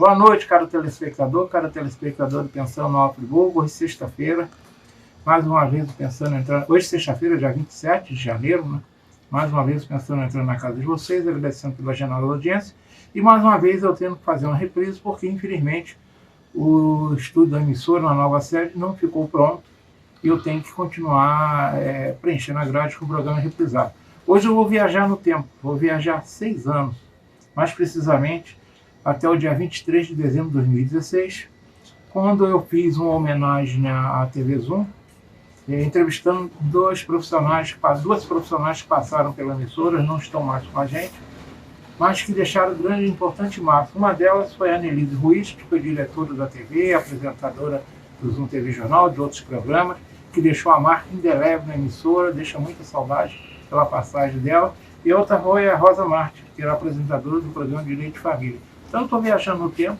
Boa noite, caro telespectador do Pensando no Alto Friburgo. Hoje, sexta-feira, mais uma vez o Pensando entrando. Hoje, sexta-feira, dia 27 de janeiro, né? Mais uma vez o Pensando entrando na casa de vocês, agradecendo pela generosa audiência. E mais uma vez eu tendo que fazer uma reprise, porque infelizmente o estúdio da emissora, na nova sede, não ficou pronto e eu tenho que continuar preenchendo a grade com o programa reprisado. Hoje eu vou viajar no tempo, vou viajar 6 anos, mais precisamente até o dia 23 de dezembro de 2016, quando eu fiz uma homenagem à TV Zoom, entrevistando duas profissionais que passaram pela emissora, não estão mais com a gente, mas que deixaram grande e importante marca. Uma delas foi a Anelise Ruiz, que foi diretora da TV, apresentadora do Zoom TV Jornal, de outros programas, que deixou a marca indelével na emissora, deixa muita saudade pela passagem dela. E outra foi a Rosa Martins, que era apresentadora do programa Direito de Família. Então, eu estou viajando no tempo,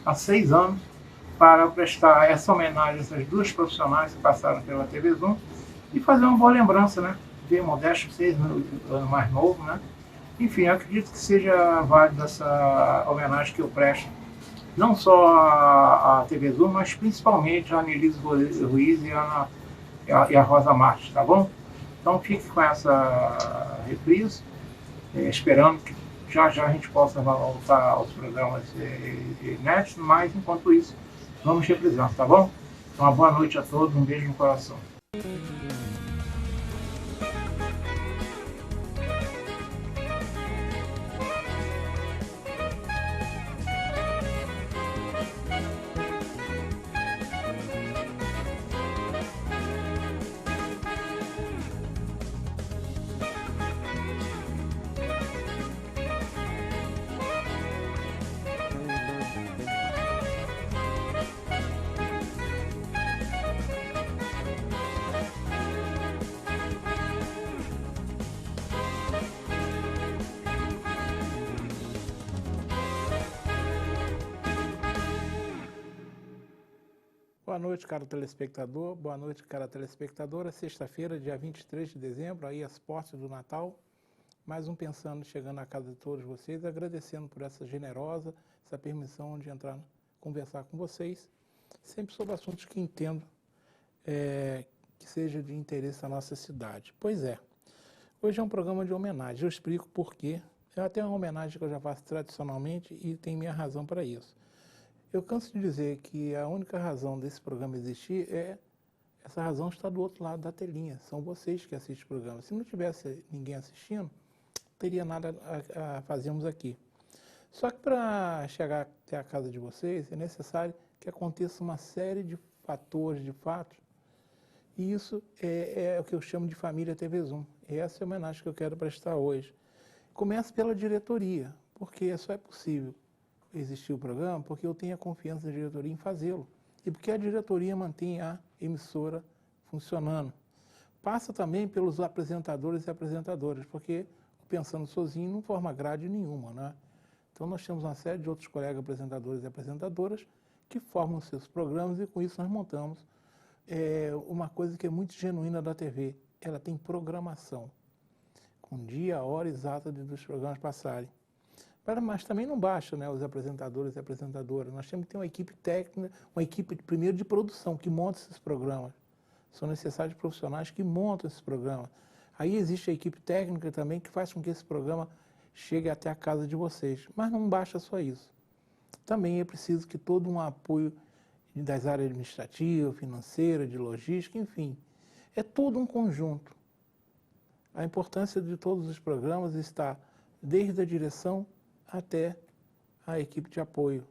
há 6 anos, para prestar essa homenagem a essas duas profissionais que passaram pela TV Zoom e fazer uma boa lembrança, né? Ver Modesto, 6 anos mais novo, né? Enfim, eu acredito que seja válida essa homenagem que eu presto, não só à TV Zoom, mas principalmente a Anelise Ruiz e a Rosa Martins, tá bom? Então, fique com essa reprise, esperando que já a gente possa voltar aos programas inéditos, mas enquanto isso, vamos reprisar, tá bom? Então, uma boa noite a todos, um beijo no coração. Boa noite, caro telespectador, boa noite, cara telespectadora. Sexta-feira, dia 23 de dezembro, aí às portas do Natal. Mais um Pensando chegando à casa de todos vocês, agradecendo por essa generosa, essa permissão de entrar, conversar com vocês, sempre sobre assuntos que entendo que seja de interesse à nossa cidade. Pois é, hoje é um programa de homenagem, eu explico por quê. É até uma homenagem que eu já faço tradicionalmente e tem minha razão para isso. Eu canso de dizer que a única razão desse programa existir essa razão está do outro lado da telinha. São vocês que assistem o programa. Se não tivesse ninguém assistindo, não teria nada a fazermos aqui. Só que para chegar até a casa de vocês, é necessário que aconteça uma série de fatores, de fatos, e isso é o que eu chamo de família TV Zoom. E essa é a homenagem que eu quero prestar hoje. Começo pela diretoria, porque só é possível existir o programa porque eu tenho a confiança da diretoria em fazê-lo e porque a diretoria mantém a emissora funcionando. Passa também pelos apresentadores e apresentadoras, porque Pensando sozinho não forma grade nenhuma, né? Então nós temos uma série de outros colegas apresentadores e apresentadoras que formam seus programas e com isso nós montamos uma coisa que é muito genuína da TV. Ela tem programação, com dia, a hora exata dos programas passarem. Mas também não basta, né, os apresentadores e apresentadoras. Nós temos que ter uma equipe técnica, uma equipe primeiro de produção que monta esses programas. São necessários profissionais que montam esses programas. Aí existe a equipe técnica também que faz com que esse programa chegue até a casa de vocês. Mas não basta só isso. Também é preciso que todo um apoio das áreas administrativas, financeiras, de logística, enfim. É todo um conjunto. A importância de todos os programas está desde a direção até a equipe de apoio.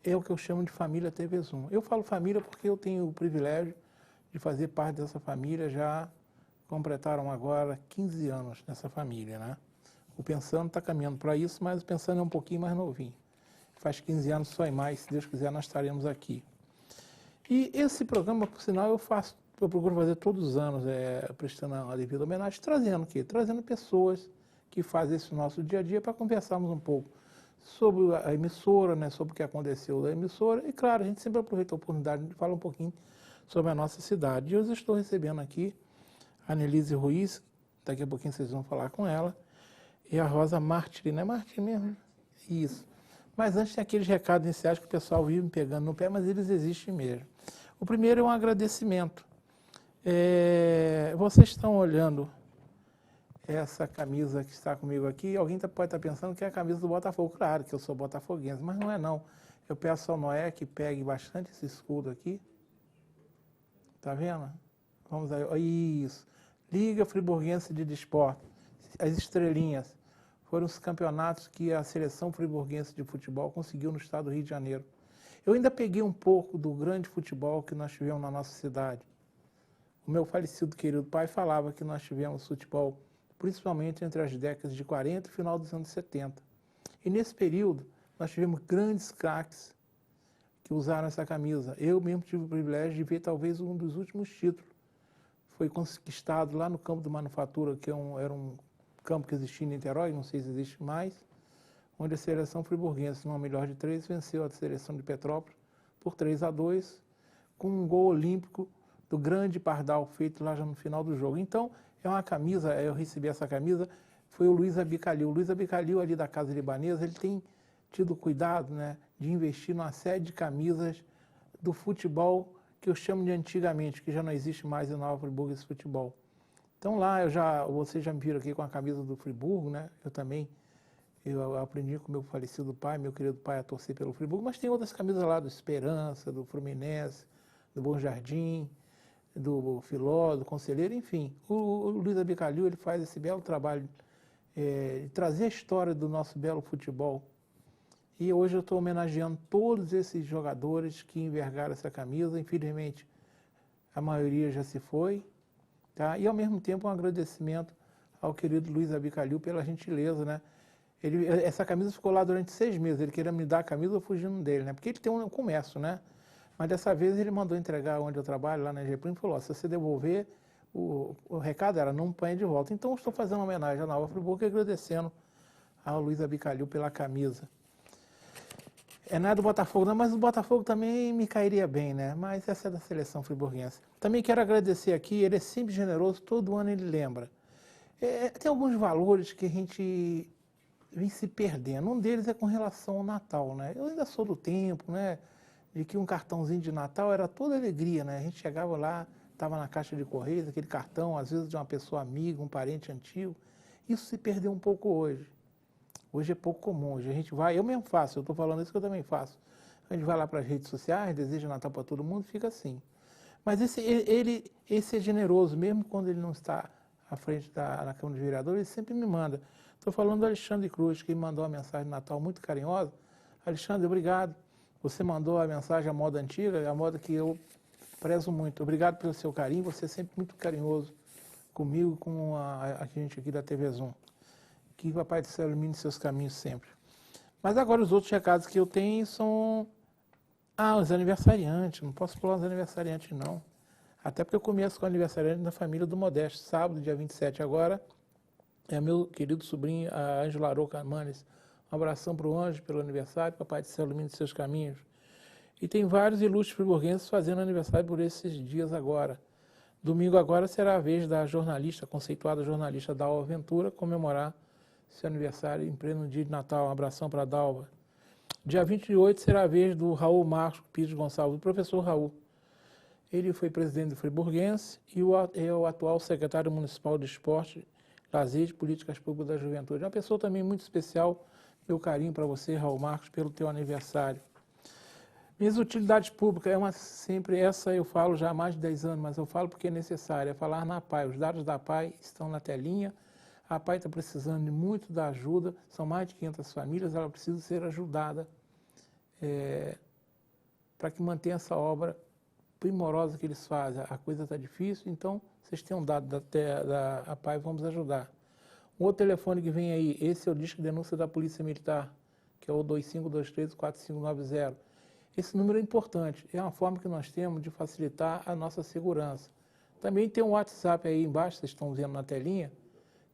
É o que eu chamo de família TV Zoom. Eu falo família porque eu tenho o privilégio de fazer parte dessa família, já completaram agora 15 anos nessa família, né? O Pensando está caminhando para isso, mas o Pensando é um pouquinho mais novinho. Faz 15 anos só e mais, se Deus quiser nós estaremos aqui. E esse programa, por sinal, eu procuro fazer todos os anos, prestando a devida homenagem, trazendo o quê? Trazendo pessoas que fazem esse nosso dia a dia para conversarmos um pouco sobre a emissora, né, sobre o que aconteceu da emissora. E, claro, a gente sempre aproveita a oportunidade de falar um pouquinho sobre a nossa cidade. E hoje eu estou recebendo aqui a Anelise Ruiz, daqui a pouquinho vocês vão falar com ela, e a Rosa Martins, não é Martins mesmo? Isso. Mas antes tem aqueles recados iniciais que o pessoal vive me pegando no pé, mas eles existem mesmo. O primeiro é um agradecimento. Vocês estão olhando essa camisa que está comigo aqui, alguém pode estar pensando que é a camisa do Botafogo. Claro que eu sou botafoguense, mas não é não. Eu peço ao Noé que pegue bastante esse escudo aqui. Tá vendo? Vamos aí. Isso. Liga Friburguense de Desporto. As estrelinhas foram os campeonatos que a seleção friburguense de futebol conseguiu no estado do Rio de Janeiro. Eu ainda peguei um pouco do grande futebol que nós tivemos na nossa cidade. O meu falecido querido pai falava que nós tivemos futebol principalmente entre as décadas de 40 e final dos anos 70. E nesse período, nós tivemos grandes craques que usaram essa camisa. Eu mesmo tive o privilégio de ver talvez um dos últimos títulos. Foi conquistado lá no campo do Manufatura, que era um campo que existia em Niterói, não sei se existe mais, onde a seleção friburguense, numa melhor de 3, venceu a seleção de Petrópolis por 3-2, com um gol olímpico do grande Pardal, feito lá já no final do jogo. Então, é uma camisa, eu recebi essa camisa, foi o Luiz Abicalil. O Luiz Abicalil, ali da Casa Libanesa, ele tem tido cuidado, né, de investir numa série de camisas do futebol que eu chamo de antigamente, que já não existe mais em Nova Friburgo esse futebol. Então lá, vocês já me viram aqui com a camisa do Friburgo, né? Eu aprendi com meu falecido pai, meu querido pai, a torcer pelo Friburgo, mas tem outras camisas lá do Esperança, do Fluminense, do Bom Jardim, do Filó, do Conselheiro, enfim. O Luiz Abicalil, ele faz esse belo trabalho de trazer a história do nosso belo futebol. E hoje eu estou homenageando todos esses jogadores que envergaram essa camisa. Infelizmente, a maioria já se foi. Tá? E, ao mesmo tempo, um agradecimento ao querido Luiz Abicalil pela gentileza, né? Essa camisa ficou lá durante 6 meses. Ele queria me dar a camisa, eu fugindo dele, né? Porque ele tem um comércio, né? Mas dessa vez ele mandou entregar onde eu trabalho, lá na Egeprim, e falou, se você devolver, o recado era, não põe de volta. Então, eu estou fazendo uma homenagem à Nova Friburgo e agradecendo ao Luiz Abicalil pela camisa. Não é do Botafogo, não, mas o Botafogo também me cairia bem, né? Mas essa é da seleção friburguense. Também quero agradecer aqui, ele é sempre generoso, todo ano ele lembra. Tem alguns valores que a gente vem se perdendo. Um deles é com relação ao Natal, né? Eu ainda sou do tempo, né? De que um cartãozinho de Natal era toda alegria, né? A gente chegava lá, estava na caixa de correios, aquele cartão, às vezes de uma pessoa amiga, um parente antigo. Isso se perdeu um pouco hoje. Hoje é pouco comum, hoje a gente vai, eu mesmo faço, eu estou falando isso que eu também faço. A gente vai lá para as redes sociais, deseja Natal para todo mundo, fica assim. Mas esse é generoso, mesmo quando ele não está à frente na Câmara de Vereadores, ele sempre me manda. Estou falando do Alexandre Cruz, que me mandou uma mensagem de Natal muito carinhosa. Alexandre, obrigado. Você mandou a mensagem à moda antiga, a moda que eu prezo muito. Obrigado pelo seu carinho, você é sempre muito carinhoso comigo, com a gente aqui da TV Zoom. Que o Papai do Céu ilumine seus caminhos sempre. Mas agora os outros recados que eu tenho são... os aniversariantes. Não posso pular os aniversariantes, não. Até porque eu começo com o aniversariante da família do Modesto. Sábado, dia 27 agora, é meu querido sobrinho, a Ângela Aroca Manes. Um abração para o Anjo pelo aniversário. Papai do Céu ilumine seus caminhos. E tem vários ilustres friburguenses fazendo aniversário por esses dias agora. Domingo agora será a vez da jornalista, conceituada jornalista Dalva Ventura, comemorar seu aniversário em pleno dia de Natal. Um abração para a Dalva. Dia 28 será a vez do Raul Marcos Pires Gonçalves, o professor Raul. Ele foi presidente do Friburguense e é o atual secretário municipal de Esporte, Lazer e Políticas Públicas da Juventude. É uma pessoa também muito especial. Meu carinho para você, Raul Marcos, pelo teu aniversário. Minhas utilidades públicas, sempre essa eu falo já há mais de 10 anos, mas eu falo porque é necessário, é falar na APAI. Os dados da APAI estão na telinha. A APAI está precisando de muito da ajuda, são mais de 500 famílias, ela precisa ser ajudada para que mantenha essa obra primorosa que eles fazem. A coisa está difícil, então vocês têm um dado da APAI, vamos ajudar. Um outro telefone que vem aí, esse é o disco de denúncia da Polícia Militar, que é o 2523-4590. Esse número é importante, é uma forma que nós temos de facilitar a nossa segurança. Também tem um WhatsApp aí embaixo, vocês estão vendo na telinha,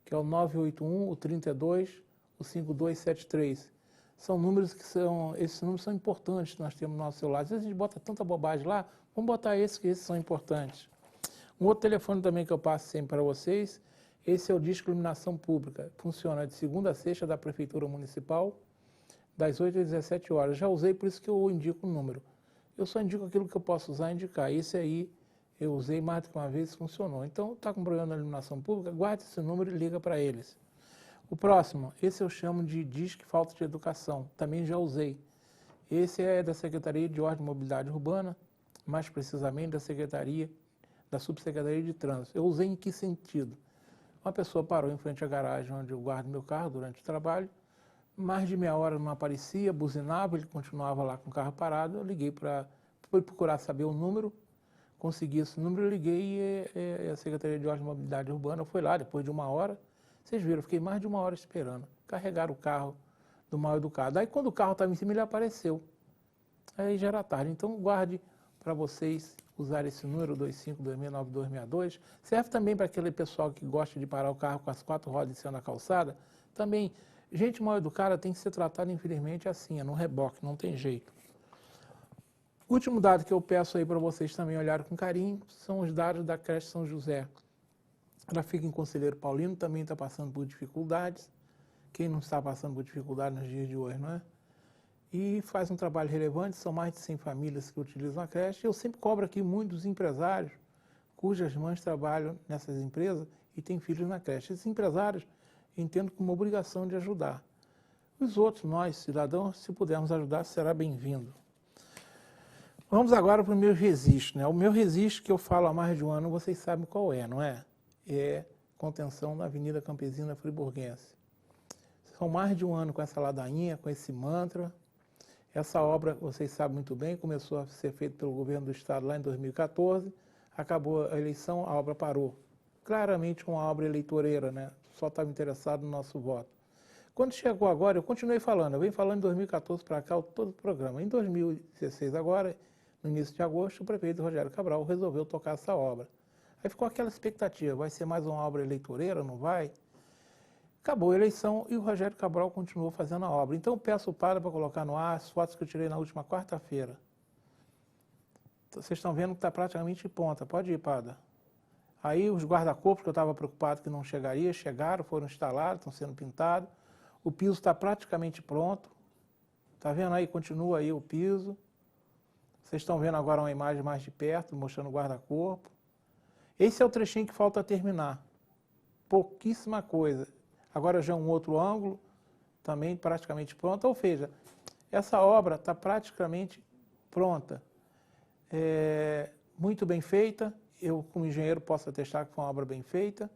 que é o 981-32-5273. São números esses números são importantes que nós temos no nosso celular. Às vezes a gente bota tanta bobagem lá, vamos botar esses, que esses são importantes. Um outro telefone também que eu passo sempre para vocês, esse é o disco Iluminação Pública. Funciona de segunda a sexta da Prefeitura Municipal, das 8 às 17 horas. Já usei, por isso que eu indico o número. Eu só indico aquilo que eu posso usar e indicar. Esse aí eu usei mais do que uma vez e funcionou. Então, está com problema na iluminação pública, guarde esse número e liga para eles. O próximo, esse eu chamo de Disque Falta de Educação, também já usei. Esse é da Secretaria de Ordem e Mobilidade Urbana, mais precisamente da Subsecretaria de Trânsito. Eu usei em que sentido? Uma pessoa parou em frente à garagem onde eu guardo meu carro durante o trabalho, mais de meia hora não aparecia, buzinava, ele continuava lá com o carro parado, eu liguei fui procurar saber o número, consegui esse número, eu liguei e a Secretaria de Ordem e Mobilidade Urbana foi lá, depois de uma hora. Vocês viram, eu fiquei mais de uma hora esperando. Carregaram o carro do mal educado. Aí quando o carro estava em cima, ele apareceu. Aí já era tarde. Então guarde para vocês usar esse número 25269262. Serve também para aquele pessoal que gosta de parar o carro com as 4 rodas em cima da calçada. Também, gente mal educada tem que ser tratada, infelizmente, assim, é no reboque, não tem jeito. Último dado que eu peço aí para vocês também olharem com carinho são os dados da creche São José. Ela fica em Conselheiro Paulino, também está passando por dificuldades. Quem não está passando por dificuldade nos dias de hoje, não é? E faz um trabalho relevante, são mais de 100 famílias que utilizam a creche. Eu sempre cobro aqui muitos empresários cujas mães trabalham nessas empresas e têm filhos na creche. Esses empresários entendo como obrigação de ajudar. Os outros, nós, cidadãos, se pudermos ajudar, será bem-vindo. Vamos agora para o meu registro, né? O meu registro que eu falo há mais de um ano, vocês sabem qual é, não é? É contenção na Avenida Campesina Friburguense. São mais de um ano com essa ladainha, com esse mantra. Essa obra, vocês sabem muito bem, começou a ser feita pelo governo do estado lá em 2014, acabou a eleição, a obra parou. Claramente uma obra eleitoreira, né? Só estava interessado no nosso voto. Quando chegou agora, eu continuei falando, eu venho falando em 2014 para cá, todo o programa. Em 2016 agora, no início de agosto, o prefeito Rogério Cabral resolveu tocar essa obra. Aí ficou aquela expectativa, vai ser mais uma obra eleitoreira, não vai? Acabou a eleição e o Rogério Cabral continuou fazendo a obra. Então eu peço o padre para colocar no ar as fotos que eu tirei na última quarta-feira. Vocês estão vendo que está praticamente pronta. Pode ir, padre. Aí os guarda-corpos, que eu estava preocupado que não chegaria, chegaram, foram instalados, estão sendo pintados. O piso está praticamente pronto. Está vendo aí? Continua aí o piso. Vocês estão vendo agora uma imagem mais de perto, mostrando o guarda-corpo. Esse é o trechinho que falta terminar. Pouquíssima coisa. Agora já um outro ângulo, também praticamente pronto. Ou seja, essa obra está praticamente pronta. Muito bem feita. Eu, como engenheiro, posso atestar que foi uma obra bem feita.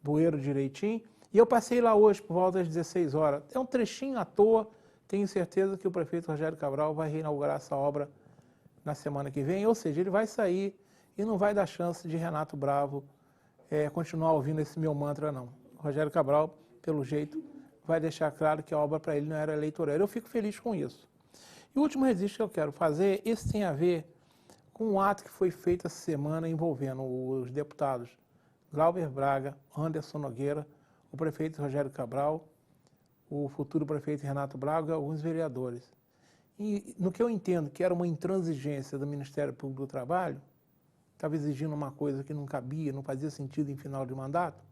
Bueiro direitinho. E eu passei lá hoje por volta das 16 horas. É um trechinho à toa. Tenho certeza que o prefeito Rogério Cabral vai reinaugurar essa obra na semana que vem. Ou seja, ele vai sair e não vai dar chance de Renato Bravo continuar ouvindo esse meu mantra, não. O Rogério Cabral, pelo jeito, vai deixar claro que a obra para ele não era eleitoreira. Eu fico feliz com isso. E o último registro que eu quero fazer, esse tem a ver com um ato que foi feito essa semana envolvendo os deputados Glauber Braga, Anderson Nogueira, o prefeito Rogério Cabral, o futuro prefeito Renato Braga e alguns vereadores. E no que eu entendo que era uma intransigência do Ministério Público do Trabalho, estava exigindo uma coisa que não cabia, não fazia sentido em final de mandato,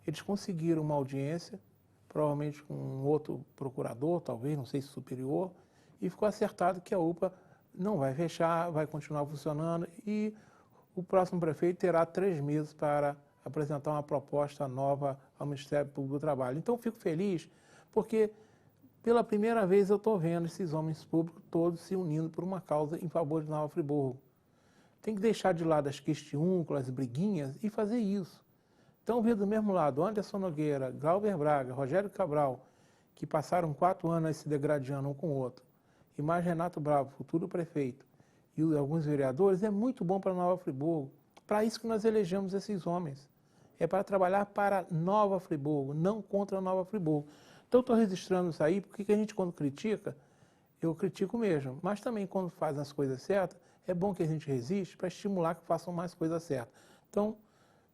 eles conseguiram uma audiência, provavelmente com um outro procurador, talvez, não sei se superior, e ficou acertado que a UPA não vai fechar, vai continuar funcionando e o próximo prefeito terá 3 meses para apresentar uma proposta nova ao Ministério Público do Trabalho. Então, fico feliz porque, pela primeira vez, eu estou vendo esses homens públicos todos se unindo por uma causa em favor de Nova Friburgo. Tem que deixar de lado as questiúnculas, as briguinhas e fazer isso. Então, ver do mesmo lado Anderson Nogueira, Glauber Braga, Rogério Cabral, que passaram 4 anos aí se degradando um com o outro, e mais Renato Bravo, futuro prefeito, e alguns vereadores, é muito bom para Nova Friburgo. Para isso que nós elegemos esses homens. É para trabalhar para Nova Friburgo, não contra Nova Friburgo. Então, estou registrando isso aí, porque a gente, quando critica, eu critico mesmo. Mas também, quando faz as coisas certas, é bom que a gente resiste para estimular que façam mais coisas certas. Então,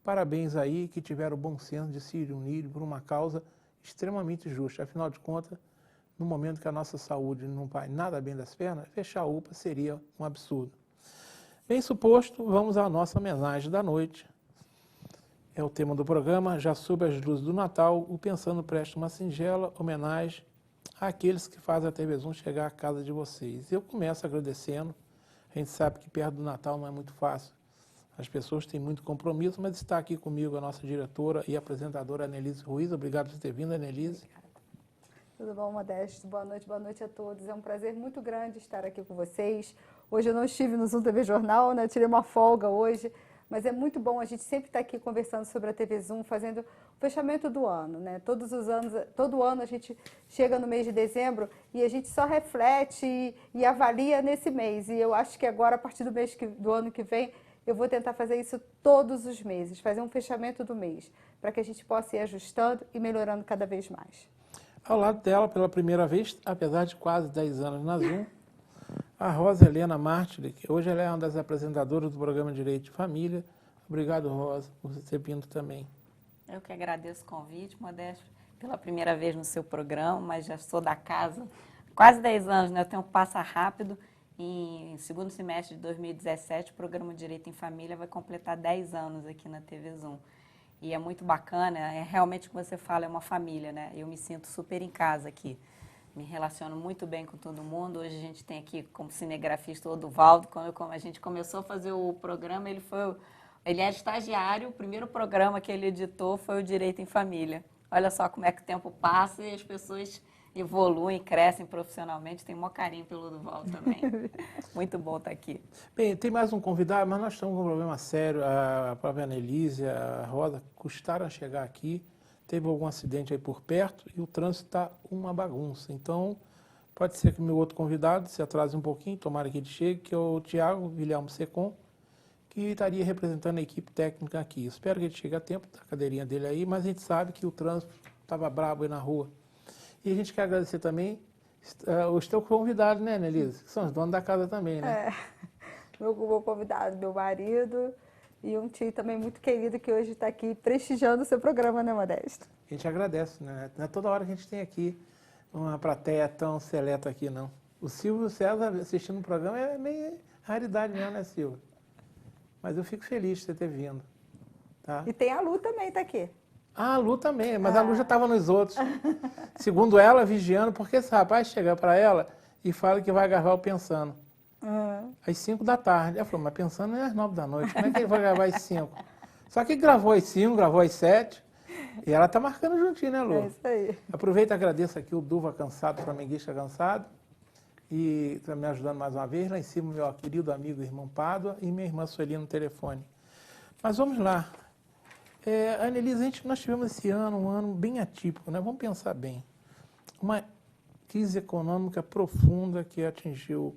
parabéns aí que tiveram o bom senso de se unir por uma causa extremamente justa. Afinal de contas, no momento que a nossa saúde não vai nada bem das pernas, fechar a UPA seria um absurdo. Bem suposto, vamos à nossa homenagem da noite. É o tema do programa, já sob as luzes do Natal, o Pensando presta uma singela homenagem àqueles que fazem a TV Zoom chegar à casa de vocês. Eu começo agradecendo. A gente sabe que perto do Natal não é muito fácil. As pessoas têm muito compromisso, mas está aqui comigo a nossa diretora e apresentadora Anelise Ruiz. Obrigado por ter vindo, Anelise. Tudo bom, Modesto? Boa noite a todos. É um prazer muito grande estar aqui com vocês. Hoje eu não estive no Zoom TV Jornal, né? Tirei uma folga hoje, mas é muito bom a gente sempre estar aqui conversando sobre a TV Zoom, fazendo o fechamento do ano, né? Todos os anos, todo ano a gente chega no mês de dezembro e a gente só reflete e avalia nesse mês. E eu acho que agora, a partir do ano que vem, eu vou tentar fazer isso todos os meses, fazer um fechamento do mês, para que a gente possa ir ajustando e melhorando cada vez mais. Ao lado dela, pela primeira vez, apesar de quase 10 anos na Zoom, a Rosa Helena Martiri, que hoje ela é uma das apresentadoras do programa Direito de Família. Obrigado, Rosa, por você ter vindo também. Eu que agradeço o convite, Modesto, pela primeira vez no seu programa, mas já sou da casa quase 10 anos, né? O tempo passa rápido. Em segundo semestre de 2017, o programa Direito em Família vai completar 10 anos aqui na TV Zoom. E é muito bacana, é realmente o que você fala, é uma família, né? Eu me sinto super em casa aqui. Me relaciono muito bem com todo mundo. Hoje a gente tem aqui como cinegrafista o Oduvaldo. Quando a gente começou a fazer o programa, ele é estagiário. O primeiro programa que ele editou foi o Direito em Família. Olha só como é que o tempo passa e as pessoas evoluem, crescem profissionalmente. Tenho o maior carinho pelo Oduvaldo também. Muito bom estar aqui. Bem, tem mais um convidado, mas nós estamos com um problema sério. A própria Anelise, a Rosa, custaram a chegar aqui. Teve algum acidente aí por perto e o trânsito está uma bagunça. Então, pode ser que o meu outro convidado se atrase um pouquinho, tomara que ele chegue, que é o Tiago Guilherme Secom, que estaria representando a equipe técnica aqui. Espero que ele chegue a tempo, da cadeirinha dele aí, mas a gente sabe que o trânsito estava brabo aí na rua. E a gente quer agradecer também os teus convidados, né, Anelise? Que são os donos da casa também, né? Meu convidado, meu marido e um tio também muito querido que hoje está aqui prestigiando o seu programa, né, Modesto? A gente agradece, né? Não é toda hora que a gente tem aqui uma plateia tão seleta aqui, não. O Silvio César assistindo o programa é meio raridade mesmo, né, Silvio? Mas eu fico feliz de você ter vindo, tá? E tem a Lu também, tá aqui. Ah, a Lu também, mas a Lu já estava nos outros. Segundo ela, vigiando, porque esse rapaz chega para ela e fala que vai gravar o Pensando. Às 5 da tarde. Ela falou, mas Pensando é às 9 da noite, como é que ele vai gravar às 5? Só que gravou às 5, gravou às 7, e ela tá marcando juntinho, né, Lu? É isso aí. Aproveita e agradeço aqui o Duva Cansado, flamenguista cansado, e está me ajudando mais uma vez. Lá em cima, meu querido amigo irmão Pádua e minha irmã Sueli no telefone. Mas vamos lá. Anelise, nós tivemos esse ano um ano bem atípico, né? Vamos pensar bem. Uma crise econômica profunda que atingiu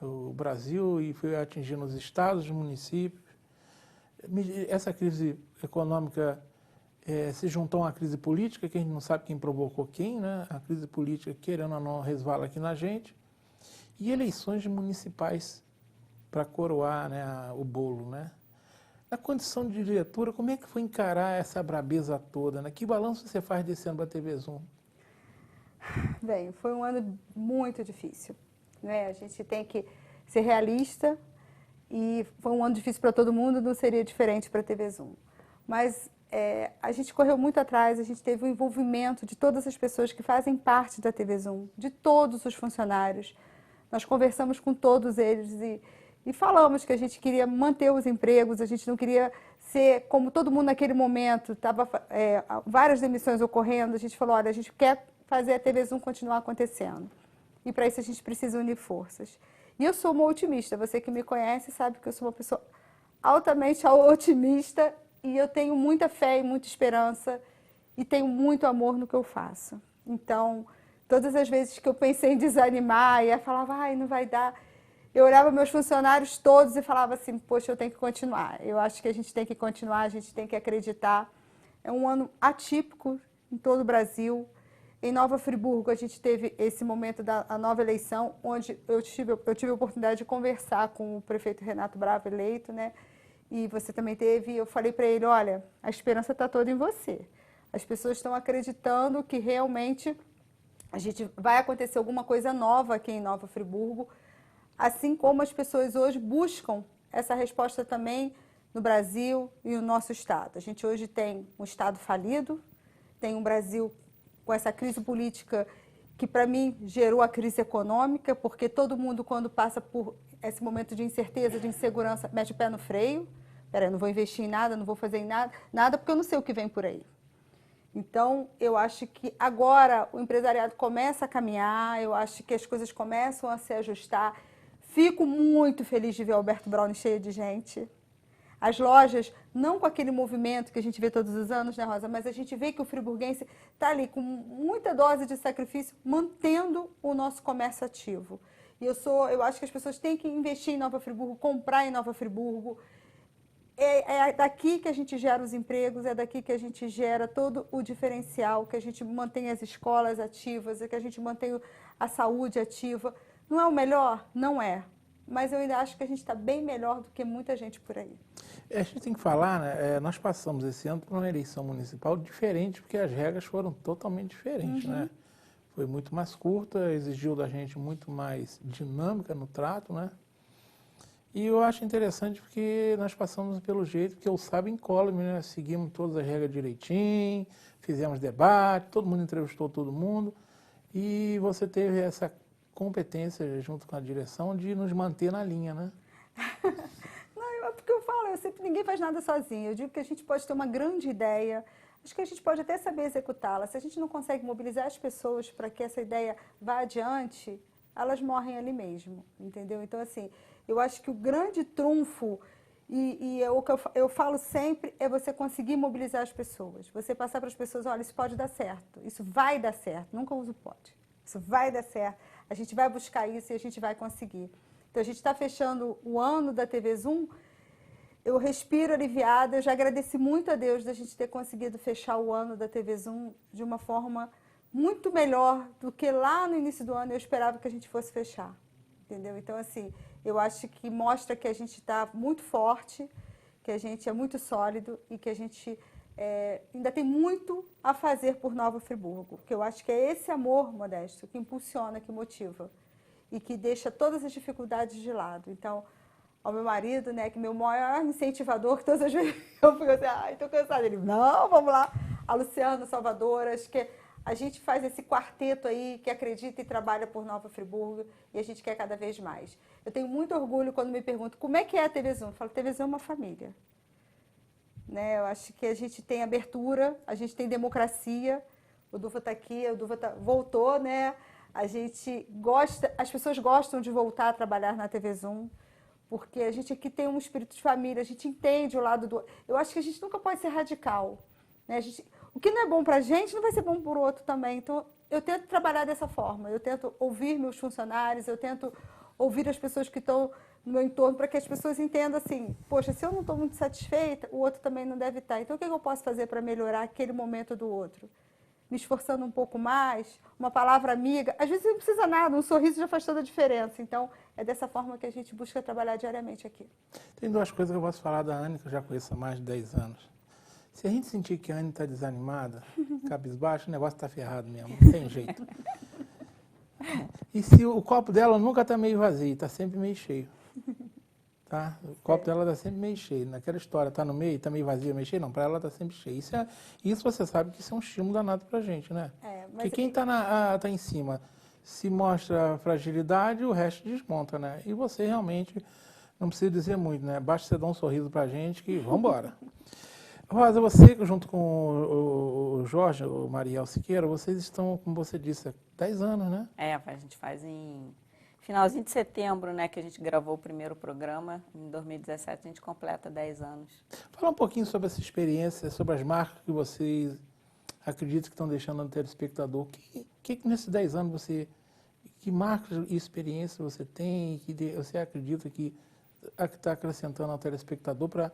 o Brasil e foi atingindo os estados, os municípios. Essa crise econômica se juntou a uma crise política, que a gente não sabe quem provocou quem, né? A crise política, querendo ou não, resvala aqui na gente. E eleições municipais para coroar, né, o bolo, né? Na condição de diretora, como é que foi encarar essa brabeza toda, né? Que balanço você faz desse ano para a TV Zoom? Bem, foi um ano muito difícil, né? A gente tem que ser realista e foi um ano difícil para todo mundo, não seria diferente para a TV Zoom. Mas a gente correu muito atrás, a gente teve o envolvimento de todas as pessoas que fazem parte da TV Zoom, de todos os funcionários. Nós conversamos com todos eles e falamos que a gente queria manter os empregos, a gente não queria ser como todo mundo naquele momento, estava várias demissões ocorrendo, a gente falou, olha, a gente quer fazer a TV Zoom continuar acontecendo. E para isso a gente precisa unir forças. E eu sou uma otimista, você que me conhece sabe que eu sou uma pessoa altamente otimista e eu tenho muita fé e muita esperança e tenho muito amor no que eu faço. Então, todas as vezes que eu pensei em desanimar e falava, ai, não vai dar, eu olhava meus funcionários todos e falava assim, poxa, eu tenho que continuar. Eu acho que a gente tem que continuar, a gente tem que acreditar. É um ano atípico em todo o Brasil. Em Nova Friburgo, a gente teve esse momento da nova eleição, onde eu tive a oportunidade de conversar com o prefeito Renato Bravo, eleito, né? E você também teve, eu falei para ele, olha, a esperança está toda em você. As pessoas estão acreditando que realmente a gente vai acontecer alguma coisa nova aqui em Nova Friburgo, assim como as pessoas hoje buscam essa resposta também no Brasil e no nosso estado. A gente hoje tem um estado falido, tem um Brasil com essa crise política que para mim gerou a crise econômica, porque todo mundo, quando passa por esse momento de incerteza, de insegurança, mete o pé no freio. Peraí, não vou investir em nada, não vou fazer em nada, porque eu não sei o que vem por aí. Então, eu acho que agora o empresariado começa a caminhar, eu acho que as coisas começam a se ajustar. Fico muito feliz de ver o Alberto Brownie cheio de gente. As lojas, não com aquele movimento que a gente vê todos os anos, né, Rosa? Mas a gente vê que o friburguense está ali com muita dose de sacrifício, mantendo o nosso comércio ativo. E eu acho que as pessoas têm que investir em Nova Friburgo, comprar em Nova Friburgo. É daqui que a gente gera os empregos, é daqui que a gente gera todo o diferencial, que a gente mantém as escolas ativas, que a gente mantém a saúde ativa. Não é o melhor? Não é. Mas eu ainda acho que a gente está bem melhor do que muita gente por aí. A gente tem que falar, né? Nós passamos esse ano por uma eleição municipal diferente, porque as regras foram totalmente diferentes, né? Foi muito mais curta, exigiu da gente muito mais dinâmica no trato, né? E eu acho interessante porque nós passamos pelo jeito que eu saiba incólume, né? Seguimos todas as regras direitinho, fizemos debate, todo mundo entrevistou todo mundo e você teve essa competência junto com a direção de nos manter na linha, né? Não, é porque eu falo, ninguém faz nada sozinho. Eu digo que a gente pode ter uma grande ideia, acho que a gente pode até saber executá-la. Se a gente não consegue mobilizar as pessoas para que essa ideia vá adiante, elas morrem ali mesmo, entendeu? Então, assim, eu acho que o grande trunfo, o que eu falo sempre, é você conseguir mobilizar as pessoas. Você passar para as pessoas, olha, isso pode dar certo, isso vai dar certo, nunca uso pode. Isso vai dar certo, a gente vai buscar isso e a gente vai conseguir. Então, a gente está fechando o ano da TV Zoom, eu respiro aliviada, eu já agradeci muito a Deus da gente ter conseguido fechar o ano da TV Zoom de uma forma muito melhor do que lá no início do ano eu esperava que a gente fosse fechar, entendeu? Então, assim, eu acho que mostra que a gente está muito forte, que a gente é muito sólido e que a gente ainda tem muito a fazer por Nova Friburgo, que eu acho que é esse amor, Modesto, que impulsiona, que motiva e que deixa todas as dificuldades de lado. Então, ao meu marido, né, que meu maior incentivador, que todas as vezes eu fico assim, ai, tô cansada. Ele, não, vamos lá. A Luciana, Salvador, acho que a gente faz esse quarteto aí que acredita e trabalha por Nova Friburgo e a gente quer cada vez mais. Eu tenho muito orgulho quando me perguntam como é que é a TV Zoom. Eu falo, TV Zoom é uma família. Né? Eu acho que a gente tem abertura, a gente tem democracia. O Duva está aqui, o Duva voltou, né? A gente gosta, as pessoas gostam de voltar a trabalhar na TV Zoom, porque a gente aqui tem um espírito de família, a gente entende o lado do... Eu acho que a gente nunca pode ser radical. Né? O que não é bom para a gente não vai ser bom para o outro também. Então, eu tento trabalhar dessa forma. Eu tento ouvir meus funcionários, eu tento ouvir as pessoas que estão no meu entorno, para que as pessoas entendam assim, poxa, se eu não estou muito satisfeita, o outro também não deve estar. Então, o que eu posso fazer para melhorar aquele momento do outro? Me esforçando um pouco mais, uma palavra amiga. Às vezes não precisa nada, um sorriso já faz toda a diferença. Então, é dessa forma que a gente busca trabalhar diariamente aqui. Tem duas coisas que eu posso falar da Anne, que eu já conheço há mais de 10 anos. Se a gente sentir que a Anne está desanimada, cabisbaixa, o negócio está ferrado mesmo, não tem jeito. E se o copo dela nunca está meio vazio, está sempre meio cheio. Tá? O copo dela está sempre meio cheio. Naquela história, está no meio, está meio vazio, meio cheio, não, para ela está sempre cheio. Isso você sabe que isso é um estímulo danado para a gente, né? Porque quem está tá em cima se mostra fragilidade, o resto desmonta, né? E você realmente não precisa dizer muito, né? Basta você dar um sorriso para a gente que vamos embora. Rosa, você junto com o Jorge, o Mariel Siqueira, vocês estão, como você disse, há 10 anos, né? A gente faz em finalzinho de setembro, né, que a gente gravou o primeiro programa. Em 2017 a gente completa 10 anos. Fala um pouquinho sobre essa experiência, sobre as marcas que vocês acreditam que estão deixando no telespectador. Que nesses 10 anos você... Que marcas e experiência você tem, que você acredita que está acrescentando ao telespectador para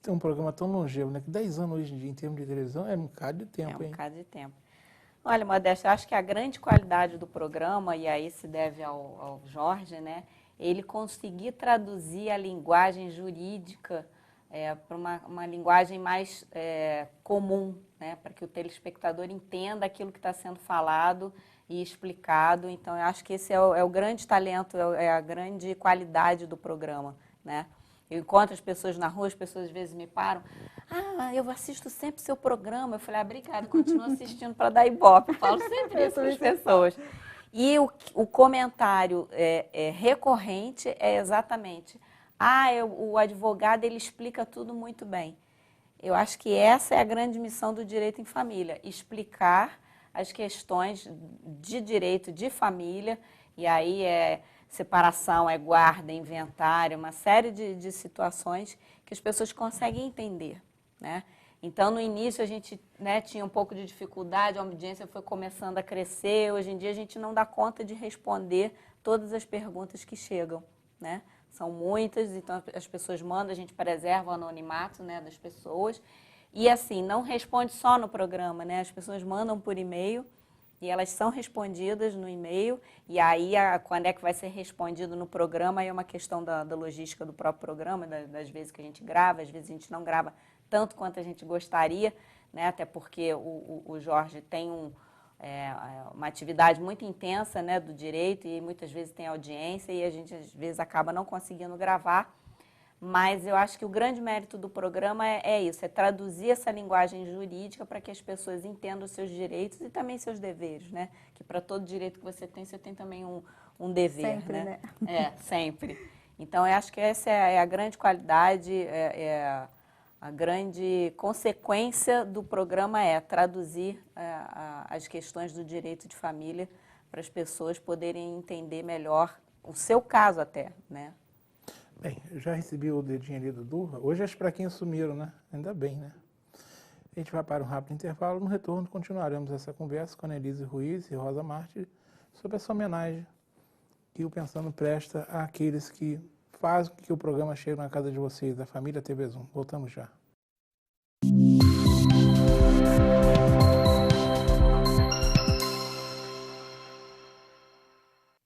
ter um programa tão longevo, né? Que 10 anos hoje em dia, em termos de televisão, é um bocado de tempo, hein? É um bocado de tempo. Olha, Modesta, eu acho que a grande qualidade do programa, e aí se deve ao Jorge, né? Ele conseguir traduzir a linguagem jurídica para uma linguagem mais comum, né? Para que o telespectador entenda aquilo que está sendo falado e explicado. Então, eu acho que esse é o grande talento, é a grande qualidade do programa, né? Eu encontro as pessoas na rua, as pessoas às vezes me param. Ah, eu assisto sempre seu programa. Eu falei, obrigada, continuo assistindo para dar ibope. Eu falo sempre isso para as pessoas. E o comentário recorrente é exatamente, o advogado ele explica tudo muito bem. Eu acho que essa é a grande missão do direito em família, explicar as questões de direito de família, e aí separação, guarda, inventário, uma série de situações que as pessoas conseguem entender, né? Então, no início, a gente tinha um pouco de dificuldade, a audiência foi começando a crescer, hoje em dia a gente não dá conta de responder todas as perguntas que chegam, né? São muitas, então as pessoas mandam, a gente preserva o anonimato, né, das pessoas. E assim, não responde só no programa, né? As pessoas mandam por e-mail e elas são respondidas no e-mail. E aí, quando é que vai ser respondido no programa, aí é uma questão da logística do próprio programa, das vezes que a gente grava, às vezes a gente não grava tanto quanto a gente gostaria, né? Até porque o Jorge tem uma atividade muito intensa, né, do direito e muitas vezes tem audiência e a gente às vezes acaba não conseguindo gravar, mas eu acho que o grande mérito do programa é isso, é traduzir essa linguagem jurídica para que as pessoas entendam os seus direitos e também seus deveres, né? Que para todo direito que você tem também um dever, sempre, né? Sempre. Então, eu acho que essa é a grande qualidade, a grande consequência do programa é traduzir as questões do direito de família para as pessoas poderem entender melhor o seu caso até, né? Bem, eu já recebi o dedinho ali do Durra. Hoje as praquinhas sumiram, né? Ainda bem, né? A gente vai para um rápido intervalo. No retorno continuaremos essa conversa com a Anelise Ruiz e Rosa Martins sobre essa homenagem que o Pensando presta àqueles que fazem com que o programa chegue na casa de vocês, da família TV Zoom. Voltamos já.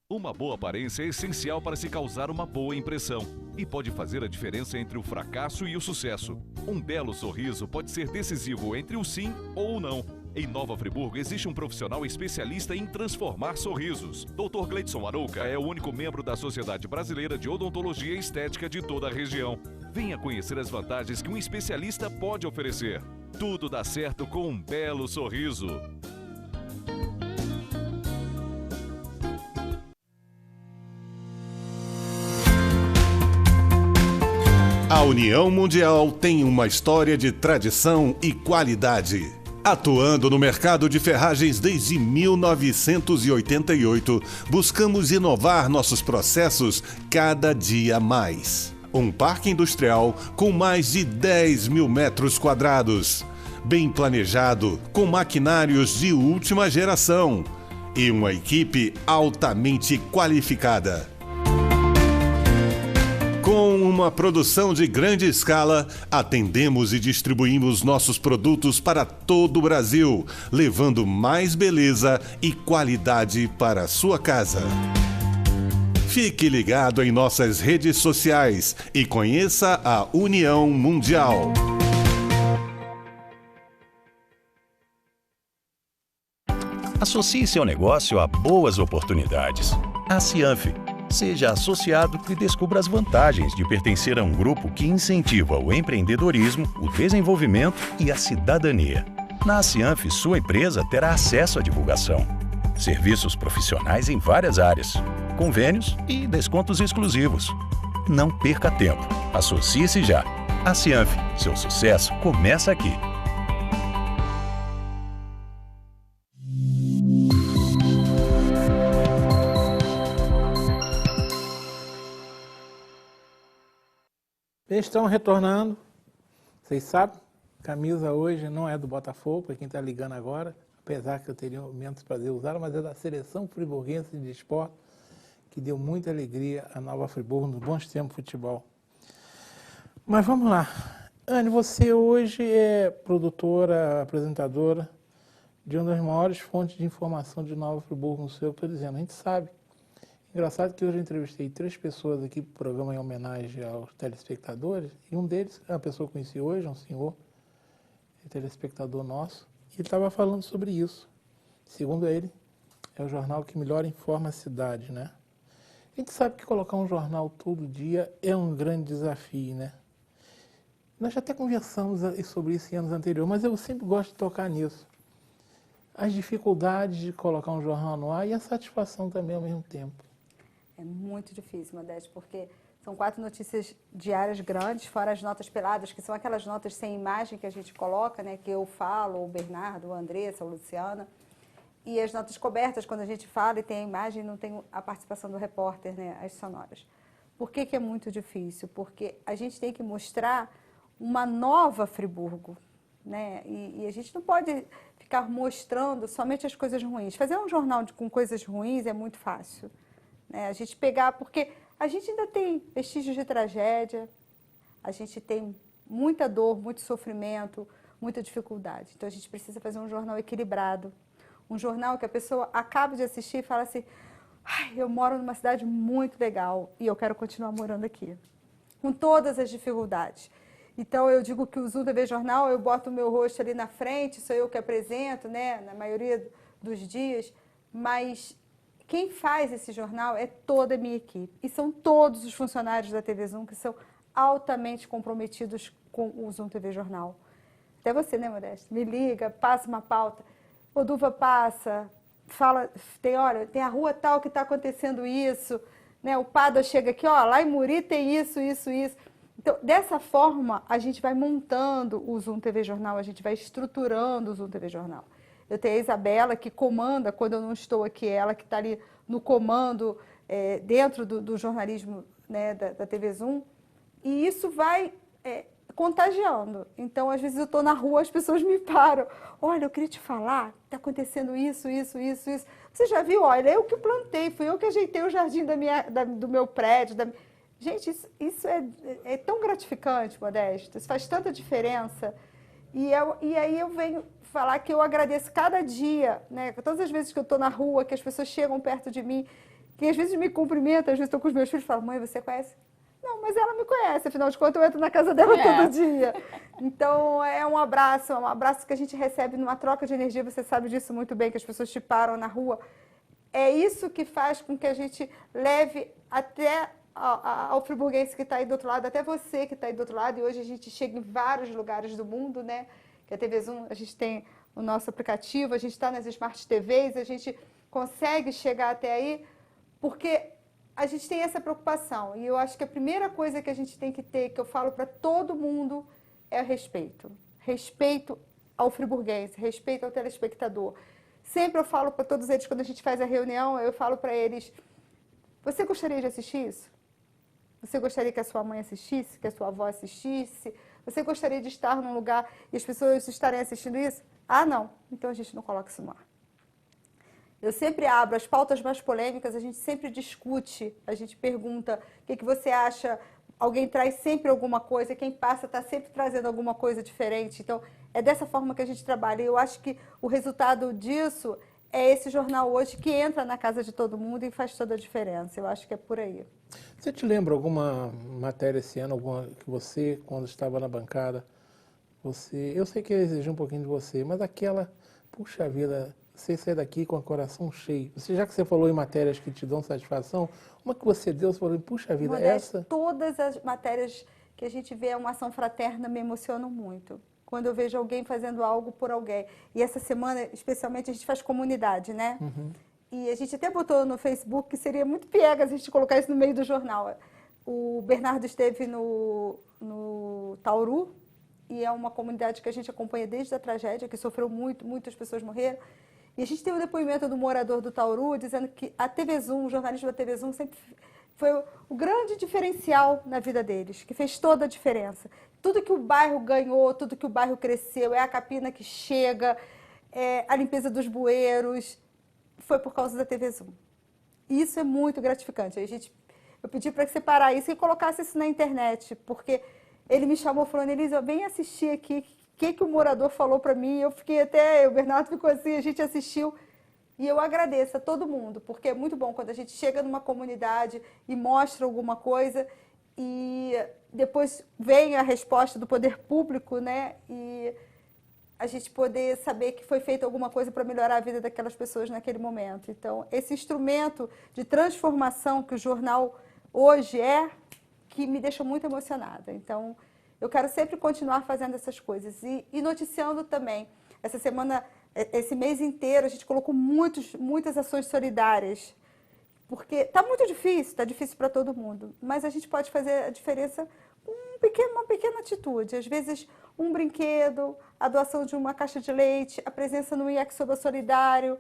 Uma boa aparência é essencial para se causar uma boa impressão e pode fazer a diferença entre o fracasso e o sucesso. Um belo sorriso pode ser decisivo entre o sim ou o não. Em Nova Friburgo existe um profissional especialista em transformar sorrisos. Dr. Gleidson Arouca é o único membro da Sociedade Brasileira de Odontologia e Estética de toda a região. Venha conhecer as vantagens que um especialista pode oferecer. Tudo dá certo com um belo sorriso. A União Mundial tem uma história de tradição e qualidade. Atuando no mercado de ferragens desde 1988, buscamos inovar nossos processos cada dia mais. Um parque industrial com mais de 10 mil metros quadrados, bem planejado, com maquinários de última geração e uma equipe altamente qualificada. Com uma produção de grande escala, atendemos e distribuímos nossos produtos para todo o Brasil, levando mais beleza e qualidade para a sua casa. Fique ligado em nossas redes sociais e conheça a União Mundial. Associe seu negócio a boas oportunidades. A Cianf. Seja associado e descubra as vantagens de pertencer a um grupo que incentiva o empreendedorismo, o desenvolvimento e a cidadania. Na Cianf, sua empresa terá acesso à divulgação, serviços profissionais em várias áreas, convênios e descontos exclusivos. Não perca tempo. Associe-se já. A Cianf, seu sucesso começa aqui. Estão retornando. Vocês sabem, camisa hoje não é do Botafogo, para quem está ligando agora, apesar que eu teria menos prazer usá-la, mas é da Seleção Friburguense de Esporte, que deu muita alegria a Nova Friburgo nos bons tempos de futebol. Mas vamos lá. Anne, você hoje é produtora, apresentadora de uma das maiores fontes de informação de Nova Friburgo no seu, estou dizendo, a gente sabe. Engraçado que hoje eu entrevistei 3 pessoas aqui para o programa em homenagem aos telespectadores, e um deles é uma pessoa que eu conheci hoje, um senhor, telespectador nosso, e ele estava falando sobre isso. Segundo ele, é o jornal que melhor informa a cidade, né? A gente sabe que colocar um jornal todo dia é um grande desafio, né? Nós já até conversamos sobre isso em anos anteriores, mas eu sempre gosto de tocar nisso. As dificuldades de colocar um jornal no ar e a satisfação também ao mesmo tempo. É muito difícil, Modeste, porque são 4 notícias diárias grandes, fora as notas peladas, que são aquelas notas sem imagem que a gente coloca, né? Que eu falo, o Bernardo, a Andressa, a Luciana. E as notas cobertas, quando a gente fala e tem a imagem, não tem a participação do repórter, né? As sonoras. Por que é muito difícil? Porque a gente tem que mostrar uma nova Friburgo, né? E a gente não pode ficar mostrando somente as coisas ruins. Fazer um jornal com coisas ruins é muito fácil, né? A gente pegar, porque a gente ainda tem vestígios de tragédia, a gente tem muita dor, muito sofrimento, muita dificuldade. Então a gente precisa fazer um jornal equilibrado, um jornal que a pessoa acaba de assistir e fala assim: ai, eu moro numa cidade muito legal e eu quero continuar morando aqui, com todas as dificuldades. Então, eu digo que o Zoom TV Jornal, eu boto o meu rosto ali na frente, sou eu que apresento, né, na maioria dos dias, mas quem faz esse jornal é toda a minha equipe. E são todos os funcionários da TV Zoom que são altamente comprometidos com o Zoom TV Jornal. Até você, né, Modesto? Me liga, passa uma pauta. O Duva passa, fala, olha, tem a rua tal que está acontecendo isso, né? O Pádua chega aqui, ó, lá em Muri tem isso. Então, dessa forma, a gente vai montando o Zoom TV Jornal, a gente vai estruturando o Zoom TV Jornal. Eu tenho a Isabela, que comanda, quando eu não estou aqui, ela que está ali no comando, dentro do jornalismo, né, da TV Zoom, e isso vai contagiando. Então, às vezes eu estou na rua, as pessoas me param. Olha, eu queria te falar, está acontecendo isso. Você já viu? Olha, eu que plantei, fui eu que ajeitei o jardim do meu prédio. Gente, isso é tão gratificante, Modesto, isso faz tanta diferença. E aí eu venho falar que eu agradeço cada dia, né? Todas as vezes que eu estou na rua, que as pessoas chegam perto de mim, que às vezes me cumprimentam, às vezes estou com os meus filhos e falam: mãe, você conhece? Não, mas ela me conhece, afinal de contas eu entro na casa dela todo dia. Então é um abraço que a gente recebe numa troca de energia, você sabe disso muito bem, que as pessoas te param na rua. É isso que faz com que a gente leve até ao friburguense que está aí do outro lado, até você que está aí do outro lado, e hoje a gente chega em vários lugares do mundo, né? Que a TV Zoom, a gente tem o nosso aplicativo, a gente está nas Smart TVs, a gente consegue chegar até aí, porque a gente tem essa preocupação. E eu acho que a primeira coisa que a gente tem que ter, que eu falo para todo mundo, é respeito. Respeito ao friburguense, respeito ao telespectador. Sempre eu falo para todos eles, quando a gente faz a reunião, eu falo para eles: você gostaria de assistir isso? Você gostaria que a sua mãe assistisse, que a sua avó assistisse? Você gostaria de estar num lugar e as pessoas estarem assistindo isso? Ah, não. Então a gente não coloca isso no ar. Eu sempre abro as pautas mais polêmicas, a gente sempre discute, a gente pergunta o que você acha, alguém traz sempre alguma coisa, quem passa está sempre trazendo alguma coisa diferente. Então, é dessa forma que a gente trabalha. E eu acho que o resultado disso é esse jornal hoje que entra na casa de todo mundo e faz toda a diferença. Eu acho que é por aí. Você te lembra alguma matéria esse ano, alguma que você, quando estava na bancada, eu sei que exigiu um pouquinho de você, mas aquela, puxa vida, você sai daqui com o coração cheio. Já que você falou em matérias que te dão satisfação, uma que você deu, você falou, puxa vida, Modesto, todas as matérias que a gente vê uma ação fraterna me emocionam muito. Quando eu vejo alguém fazendo algo por alguém. E essa semana, especialmente, a gente faz comunidade, né? Uhum. E a gente até botou no Facebook que seria muito piegas a gente colocar isso no meio do jornal. O Bernardo esteve no Tauru, e é uma comunidade que a gente acompanha desde a tragédia, que sofreu muito, muitas pessoas morreram. E a gente tem o depoimento do morador do Tauru dizendo que a TV Zoom, o jornalismo da TV Zoom sempre foi o grande diferencial na vida deles, que fez toda a diferença. Tudo que o bairro ganhou, tudo que o bairro cresceu, é a capina que chega, é a limpeza dos bueiros, foi por causa da TV Zoom. E isso é muito gratificante. Eu pedi para que você parasse isso e colocasse isso na internet, porque ele me chamou falando: Elisa, vem assistir aqui o que o morador falou para mim. Eu fiquei o Bernardo ficou assim, a gente assistiu. E eu agradeço a todo mundo, porque é muito bom quando a gente chega numa comunidade e mostra alguma coisa e depois vem a resposta do poder público, né? E a gente poder saber que foi feita alguma coisa para melhorar a vida daquelas pessoas naquele momento. Então, esse instrumento de transformação que o jornal hoje é, que me deixa muito emocionada. Então, eu quero sempre continuar fazendo essas coisas e noticiando também. Essa semana, esse mês inteiro, a gente colocou muitas ações solidárias, porque está muito difícil, está difícil para todo mundo, mas a gente pode fazer a diferença com uma pequena atitude. Às vezes, um brinquedo, a doação de uma caixa de leite, a presença no Yakisoba Solidário,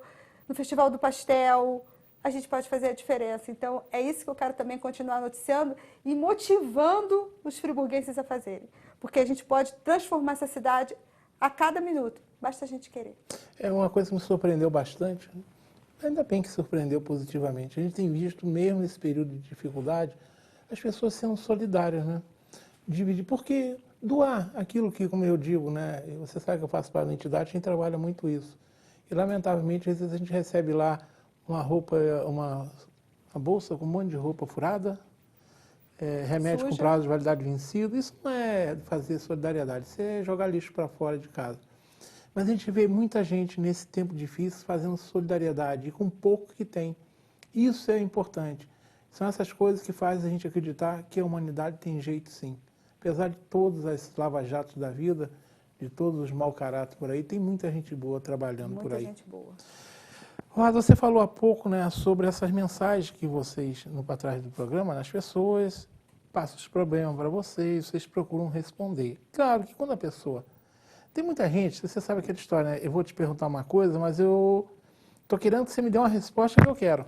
no Festival do Pastel, a gente pode fazer a diferença. Então, é isso que eu quero também continuar noticiando e motivando os friburguenses a fazerem, porque a gente pode transformar essa cidade a cada minuto, basta a gente querer. É uma coisa que me surpreendeu bastante, ainda bem que surpreendeu positivamente. A gente tem visto, mesmo nesse período de dificuldade, as pessoas sendo solidárias, né? Dividir, porque doar aquilo que, como eu digo, né? Você sabe que eu faço parte da entidade, a gente trabalha muito isso. E, lamentavelmente, às vezes a gente recebe lá uma roupa, uma bolsa com um monte de roupa furada, remédio Suja. com prazo de validade vencido. Isso não é fazer solidariedade, isso é jogar lixo para fora de casa. Mas a gente vê muita gente nesse tempo difícil fazendo solidariedade e com pouco que tem. Isso é importante. São essas coisas que fazem a gente acreditar que a humanidade tem jeito sim. Apesar de todos os lava-jatos da vida, de todos os mau caráter por aí, tem muita gente boa trabalhando por aí. Muita gente boa. Rosa, você falou há pouco, né, sobre essas mensagens que vocês, no para trás do programa, as pessoas passam os problemas para vocês procuram responder. Claro que quando a pessoa... Tem muita gente, você sabe aquela história, né? Eu vou te perguntar uma coisa, mas eu estou querendo que você me dê uma resposta que eu quero.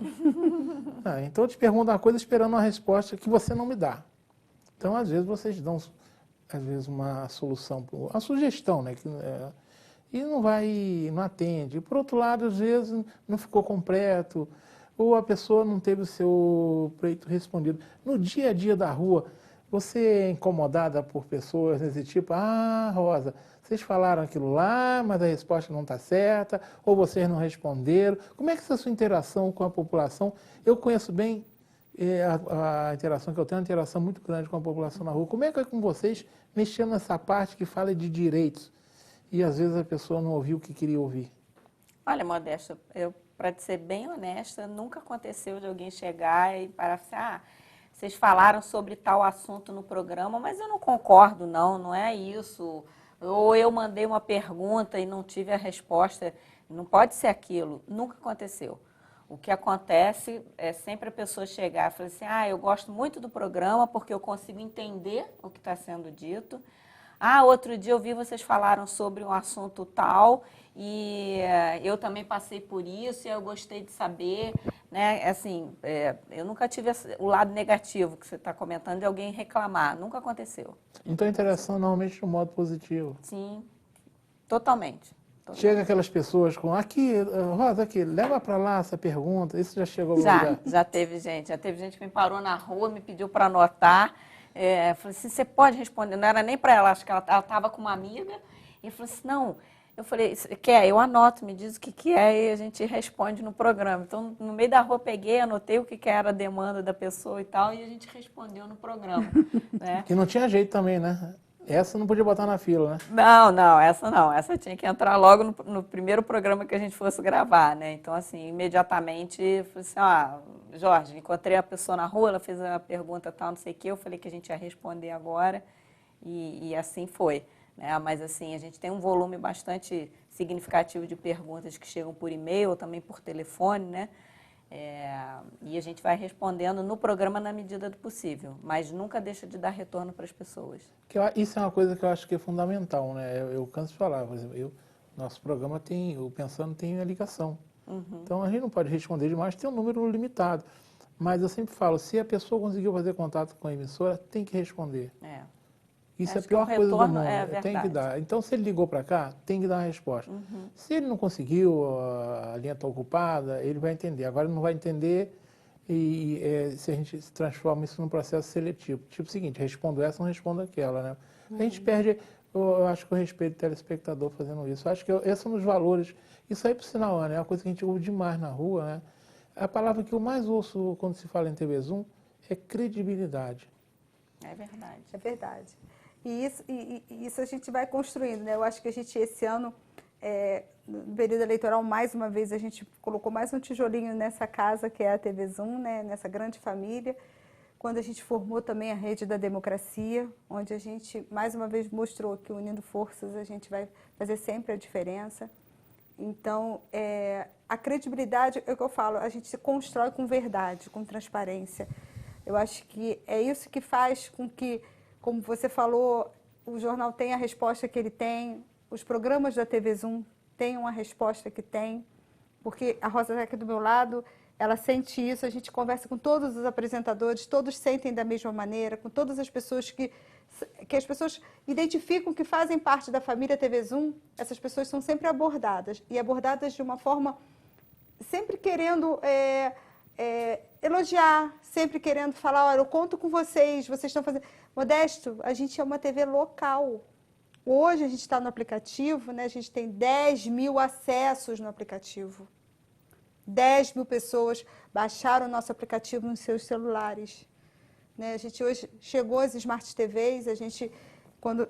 Então eu te pergunto uma coisa esperando uma resposta que você não me dá. Então, às vezes, vocês dão uma solução, uma sugestão, né? E não atende. Por outro lado, às vezes, não ficou completo, ou a pessoa não teve o seu pleito respondido. No dia a dia da rua, você é incomodada por pessoas desse tipo? Ah, Rosa, vocês falaram aquilo lá, mas a resposta não está certa, ou vocês não responderam. Como é que é a sua interação com a população? Eu conheço bem a interação que eu tenho, uma interação muito grande com a população na rua. Como é que é com vocês, mexendo nessa parte que fala de direitos? E às vezes a pessoa não ouviu o que queria ouvir. Olha, Modesta, para te ser bem honesta, nunca aconteceu de alguém chegar e parar assim, vocês falaram sobre tal assunto no programa, mas eu não concordo, não é isso. Ou eu mandei uma pergunta e não tive a resposta, não pode ser aquilo. Nunca aconteceu. O que acontece é sempre a pessoa chegar e falar assim, eu gosto muito do programa porque eu consigo entender o que está sendo dito. Outro dia eu vi vocês falaram sobre um assunto tal e eu também passei por isso e eu gostei de saber, né? Assim, eu nunca tive o lado negativo que você está comentando de alguém reclamar, nunca aconteceu. Então a interação normalmente de um modo positivo. Sim, totalmente. Chega aquelas pessoas com, Rosa, leva para lá essa pergunta, isso já chegou ao lugar? Já teve gente que me parou na rua, me pediu para anotar. Falei assim, você pode responder? Não era nem para ela, acho que ela estava com uma amiga. E falou assim, não. Eu falei, quer? Eu anoto, me diz o que é e a gente responde no programa. Então, no meio da rua, peguei, anotei o que era a demanda da pessoa e tal, e a gente respondeu no programa. Né? Que não tinha jeito também, né? Essa não podia botar na fila, né? Não, essa não. Essa tinha que entrar logo no primeiro programa que a gente fosse gravar, né? Então, assim, imediatamente, falei assim, Jorge, encontrei a pessoa na rua, ela fez a pergunta tal, não sei o quê, eu falei que a gente ia responder agora, e assim foi. Né? Mas, assim, a gente tem um volume bastante significativo de perguntas que chegam por e-mail, também por telefone, né? E a gente vai respondendo no programa na medida do possível, mas nunca deixa de dar retorno para as pessoas. Isso é uma coisa que eu acho que é fundamental, né? Eu canso de falar, por exemplo, nosso programa o Pensando tem a ligação. Então a gente não pode responder demais, tem um número limitado. Mas eu sempre falo, se a pessoa conseguiu fazer contato com a emissora, tem que responder. Isso é a pior coisa do mundo, tem que dar. Então, se ele ligou para cá, tem que dar uma resposta. Se ele não conseguiu, a linha está ocupada, ele vai entender. Agora, ele não vai entender se a gente transforma isso num processo seletivo. Tipo o seguinte, respondo essa, não respondo aquela, né? A gente perde, eu acho que o respeito do telespectador fazendo isso. Eu acho que esses são os valores. Isso aí, por sinal, né, é uma coisa que a gente ouve demais na rua, né? A palavra que eu mais ouço quando se fala em TV Zoom é credibilidade. É verdade. É verdade. E isso a gente vai construindo, né? Eu acho que a gente, esse ano, no período eleitoral, mais uma vez, a gente colocou mais um tijolinho nessa casa que é a TV Zoom, né? Nessa grande família. Quando a gente formou também a Rede da Democracia, onde a gente, mais uma vez, mostrou que unindo forças a gente vai fazer sempre a diferença. Então, a credibilidade, é o que eu falo, a gente se constrói com verdade, com transparência. Eu acho que é isso que faz com que, como você falou, o jornal tenha a resposta que ele tem, os programas da TV Zoom tenham a resposta que tem, porque a Rosa está aqui do meu lado, ela sente isso, a gente conversa com todos os apresentadores, todos sentem da mesma maneira, com todas as pessoas que as pessoas identificam que fazem parte da família TV Zoom, essas pessoas são sempre abordadas, e abordadas de uma forma sempre querendo elogiar, sempre querendo falar, olha, eu conto com vocês estão fazendo... Modesto, a gente é uma TV local. Hoje a gente está no aplicativo, né? A gente tem 10 mil acessos no aplicativo. 10 mil pessoas baixaram o nosso aplicativo nos seus celulares. Né? A gente hoje chegou às Smart TVs, a gente, quando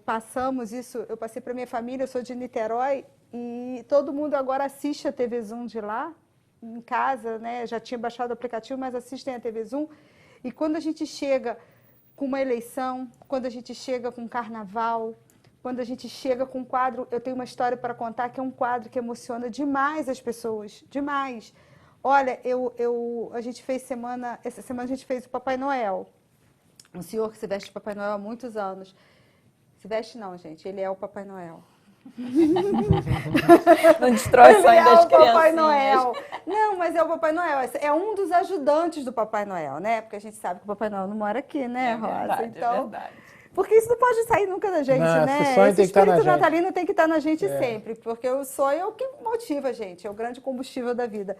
passamos isso, eu passei para minha família, eu sou de Niterói, e todo mundo agora assiste a TV Zoom de lá, em casa, né? Já tinha baixado o aplicativo, mas assistem a TV Zoom. E quando a gente chega com uma eleição, quando a gente chega com um carnaval, quando a gente chega com um quadro, eu tenho uma história para contar, que é um quadro que emociona demais as pessoas, demais. Olha, a gente fez essa semana a gente fez o Papai Noel. Um senhor que se veste de Papai Noel há muitos anos. Se veste não, gente, ele é o Papai Noel. Não destrói o sonho das crianças. É o Papai Noel. Não, mas é o Papai Noel. É um dos ajudantes do Papai Noel, né? Porque a gente sabe que o Papai Noel não mora aqui, né, Rosa? Verdade, então, é verdade. Porque isso não pode sair nunca da gente, não, né? Esse espírito na natalino tem que estar na gente sempre, porque o sonho é o que motiva a gente, é o grande combustível da vida.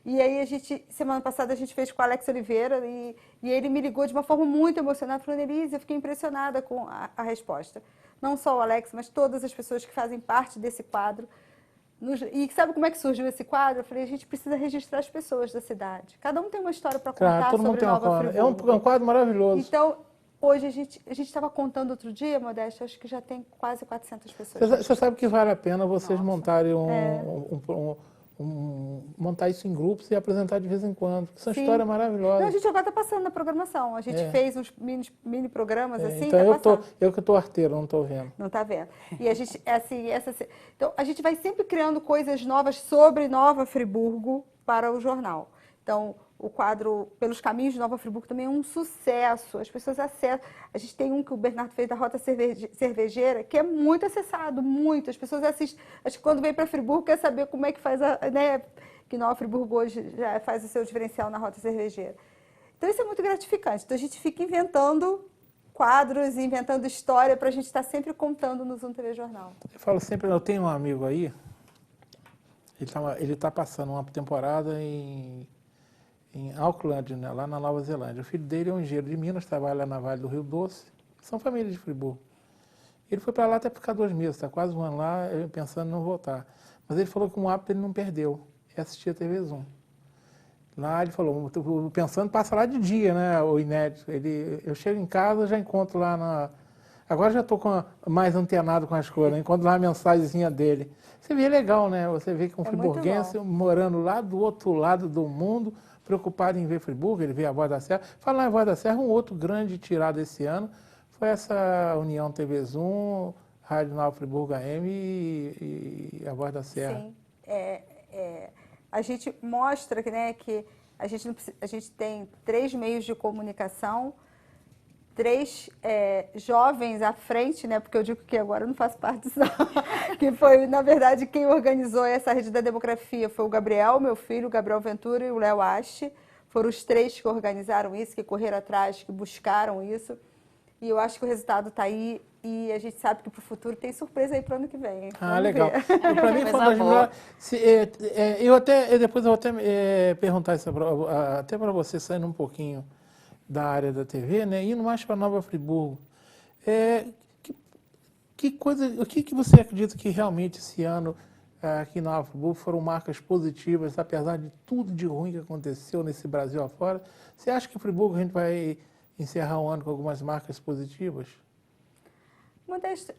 E aí semana passada a gente fez com o Alex Oliveira e ele me ligou de uma forma muito emocionada, falando, Elise, eu fiquei impressionada com a resposta. Não só o Alex, mas todas as pessoas que fazem parte desse quadro. E sabe como é que surgiu esse quadro? Eu falei, a gente precisa registrar as pessoas da cidade. Cada um tem uma história para contar todo mundo sobre tem Nova Friburgo. É um quadro maravilhoso. Então, hoje a gente estava contando outro dia, Modesto, acho que já tem quase 400 pessoas. Você sabe que vale a pena vocês montarem montar isso em grupos e apresentar de vez em quando. Isso é uma história maravilhosa. Não, a gente agora está passando na programação. A gente fez uns mini programas assim. Então eu que estou arteiro, não estou vendo. Não está vendo. E a gente, então, a gente vai sempre criando coisas novas sobre Nova Friburgo para o jornal. Então, o quadro Pelos Caminhos de Nova Friburgo também é um sucesso. As pessoas acessam. A gente tem um que o Bernardo fez da Rota Cervejeira, que é muito acessado, muito. As pessoas assistem. Acho que quando vem para Friburgo quer saber como é que faz que Nova Friburgo hoje já faz o seu diferencial na Rota Cervejeira. Então isso é muito gratificante. Então a gente fica inventando quadros, inventando história para a gente estar sempre contando no Zoom TV Jornal. Eu falo sempre, eu tenho um amigo aí, ele está passando uma temporada em Auckland, né, lá na Nova Zelândia. O filho dele é um engenheiro de Minas, trabalha na Vale do Rio Doce. São famílias de Friburgo. Ele foi para lá até ficar 2 meses, está quase um ano lá, pensando em não voltar. Mas ele falou que um hábito ele não perdeu, é assistir a TV Zoom. Lá ele falou, pensando, passa lá de dia, né, o inédito. Eu chego em casa, já encontro lá Agora já estou mais antenado com as coisas, né? Encontro lá a mensagenzinha dele. Você vê, é legal, né? Você vê que um friburguense morando lá do outro lado do mundo, preocupado em ver Friburgo, ele vê a Voz da Serra. Falar em Voz da Serra, um outro grande tirado esse ano foi essa união TV Zoom, Rádio Nova Friburgo AM e a Voz da Serra. Sim. A gente mostra que, né, que a gente tem 3 meios de comunicação, 3 jovens à frente, né, porque eu digo que agora eu não faço parte disso, que foi, na verdade, quem organizou essa Rede da Demografia foi o Gabriel, meu filho, o Gabriel Ventura e o Léo Ache. Foram os 3 que organizaram isso, que correram atrás, que buscaram isso. E eu acho que o resultado está aí e a gente sabe que para o futuro tem surpresa aí para o ano que vem. Hein? Legal. Para mim foi uma das melhores. Depois eu vou até perguntar isso até para você, saindo um pouquinho da área da TV, né, indo mais para Nova Friburgo. O que você acredita que realmente esse ano aqui na Nova Friburgo foram marcas positivas, apesar de tudo de ruim que aconteceu nesse Brasil afora? Você acha que em Friburgo a gente vai encerrar o ano com algumas marcas positivas? Modesto,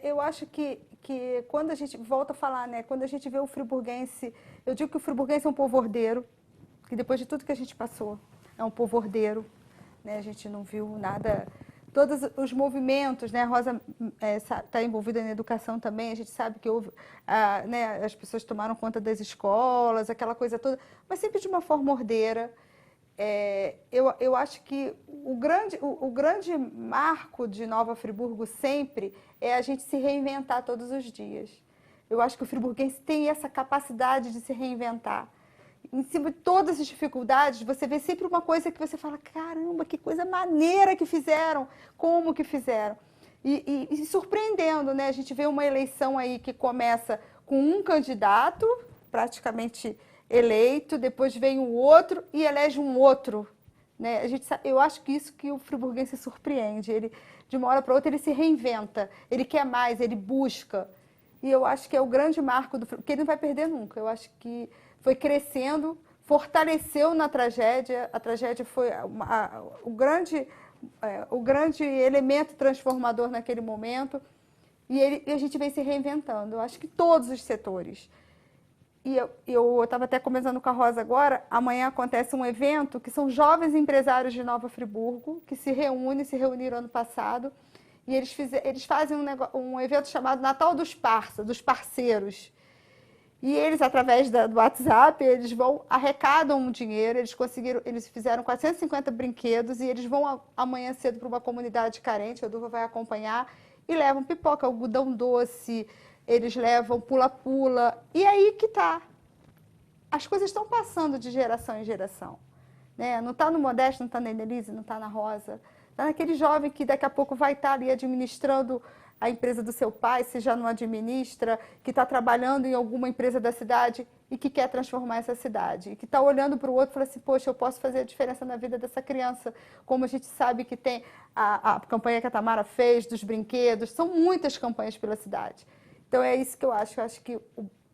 eu acho que quando a gente volta a falar, né, quando a gente vê o friburguense, eu digo que o friburguense é um povo ordeiro, que depois de tudo que a gente passou, é um povo ordeiro, né, a gente não viu nada, todos os movimentos, né, a Rosa está envolvida na educação também, a gente sabe que houve, né, as pessoas tomaram conta das escolas, aquela coisa toda, mas sempre de uma forma ordeira. Eu acho que o grande marco de Nova Friburgo sempre é a gente se reinventar todos os dias. Eu acho que o friburguense tem essa capacidade de se reinventar. Em cima de todas as dificuldades, você vê sempre uma coisa que você fala, caramba, que coisa maneira que fizeram, como que fizeram. E surpreendendo, né? A gente vê uma eleição aí que começa com um candidato, praticamente eleito, depois vem o outro e elege um outro, né? Eu acho que isso que o friburguense surpreende. Ele, de uma hora para outra, ele se reinventa, ele quer mais, ele busca. E eu acho que é o grande marco do Friburgo, que ele não vai perder nunca. Eu acho que foi crescendo, fortaleceu na tragédia. A tragédia foi o grande elemento transformador naquele momento. E a gente vem se reinventando. Eu acho que todos os setores. E eu estava até conversando com a Rosa agora, amanhã acontece um evento que são jovens empresários de Nova Friburgo, que se reuniram ano passado, e eles fazem um evento chamado Natal dos Parceiros. E eles, através do WhatsApp, eles arrecadam um dinheiro, eles fizeram 450 brinquedos e eles vão amanhã cedo para uma comunidade carente, a Duva vai acompanhar, e levam pipoca, algodão doce, eles levam pula-pula, e aí que está. As coisas estão passando de geração em geração. Né? Não está no Modesto, não está na Enelise, não está na Rosa. Está naquele jovem que daqui a pouco vai estar ali administrando a empresa do seu pai, se já não administra, que está trabalhando em alguma empresa da cidade e que quer transformar essa cidade. E que está olhando para o outro e fala assim, poxa, eu posso fazer a diferença na vida dessa criança. Como a gente sabe que tem a campanha que a Tamara fez, dos brinquedos, são muitas campanhas pela cidade. Então, é isso que eu acho. Eu acho que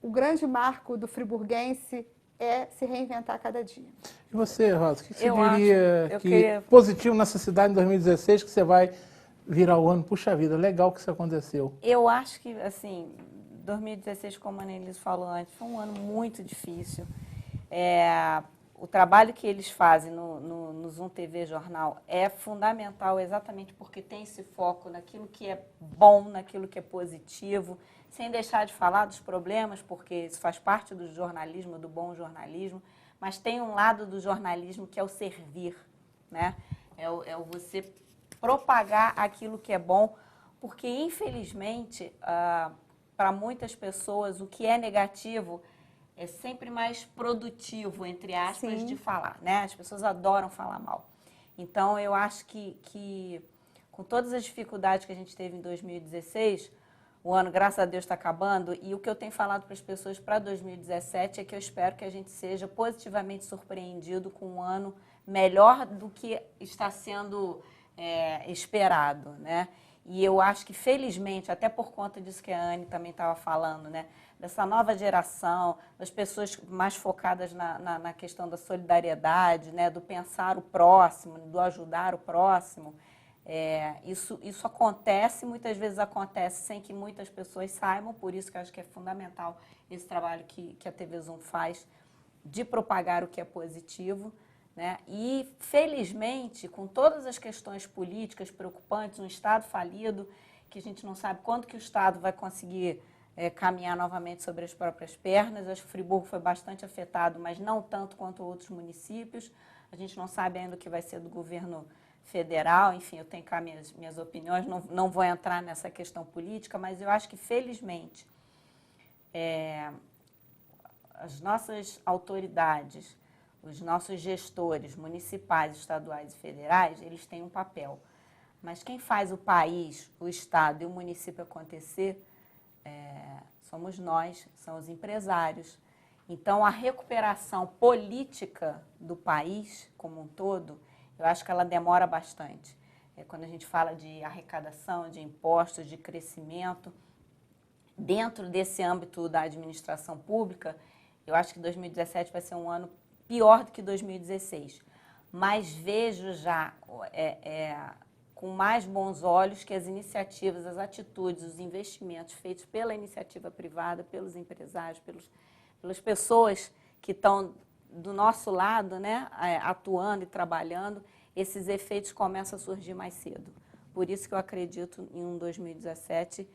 o grande marco do friburguense é se reinventar a cada dia. E você, Rosa, o que você diria positivo nessa cidade em 2016, que você vai virar o ano? Puxa vida, legal que isso aconteceu. Eu acho que, assim, 2016, como a Annelise falou antes, foi um ano muito difícil. O trabalho que eles fazem no Zoom TV Jornal é fundamental exatamente porque tem esse foco naquilo que é bom, naquilo que é positivo, sem deixar de falar dos problemas, porque isso faz parte do jornalismo, do bom jornalismo, mas tem um lado do jornalismo que é o servir, né? É o você propagar aquilo que é bom, porque, infelizmente, para muitas pessoas, o que é negativo é sempre mais produtivo, entre aspas, de falar, né? As pessoas adoram falar mal. Então, eu acho que com todas as dificuldades que a gente teve em 2016, o ano, graças a Deus, está acabando, e o que eu tenho falado para as pessoas para 2017 é que eu espero que a gente seja positivamente surpreendido com um ano melhor do que está sendo esperado, né? E eu acho que, felizmente, até por conta disso que a Anne também estava falando, né? Dessa nova geração, das pessoas mais focadas na questão da solidariedade, né? Do pensar o próximo, do ajudar o próximo. Isso acontece, muitas vezes acontece sem que muitas pessoas saibam, por isso que eu acho que é fundamental esse trabalho que a TV Zoom faz de propagar o que é positivo. Né? E, felizmente, com todas as questões políticas preocupantes, um Estado falido, que a gente não sabe quando que o Estado vai conseguir caminhar novamente sobre as próprias pernas. Acho que o Friburgo foi bastante afetado, mas não tanto quanto outros municípios. A gente não sabe ainda o que vai ser do governo federal. Enfim, eu tenho cá minhas opiniões, não vou entrar nessa questão política, mas eu acho que, felizmente, as nossas autoridades, os nossos gestores municipais, estaduais e federais, eles têm um papel. Mas quem faz o país, o Estado e o município acontecer somos nós, são os empresários. Então, a recuperação política do país como um todo, eu acho que ela demora bastante. Quando a gente fala de arrecadação, de impostos, de crescimento, dentro desse âmbito da administração pública, eu acho que 2017 vai ser um ano pior do que 2016, mas vejo já com mais bons olhos que as iniciativas, as atitudes, os investimentos feitos pela iniciativa privada, pelos empresários, pelas pessoas que estão do nosso lado, né, atuando e trabalhando, esses efeitos começam a surgir mais cedo. Por isso que eu acredito em um 2017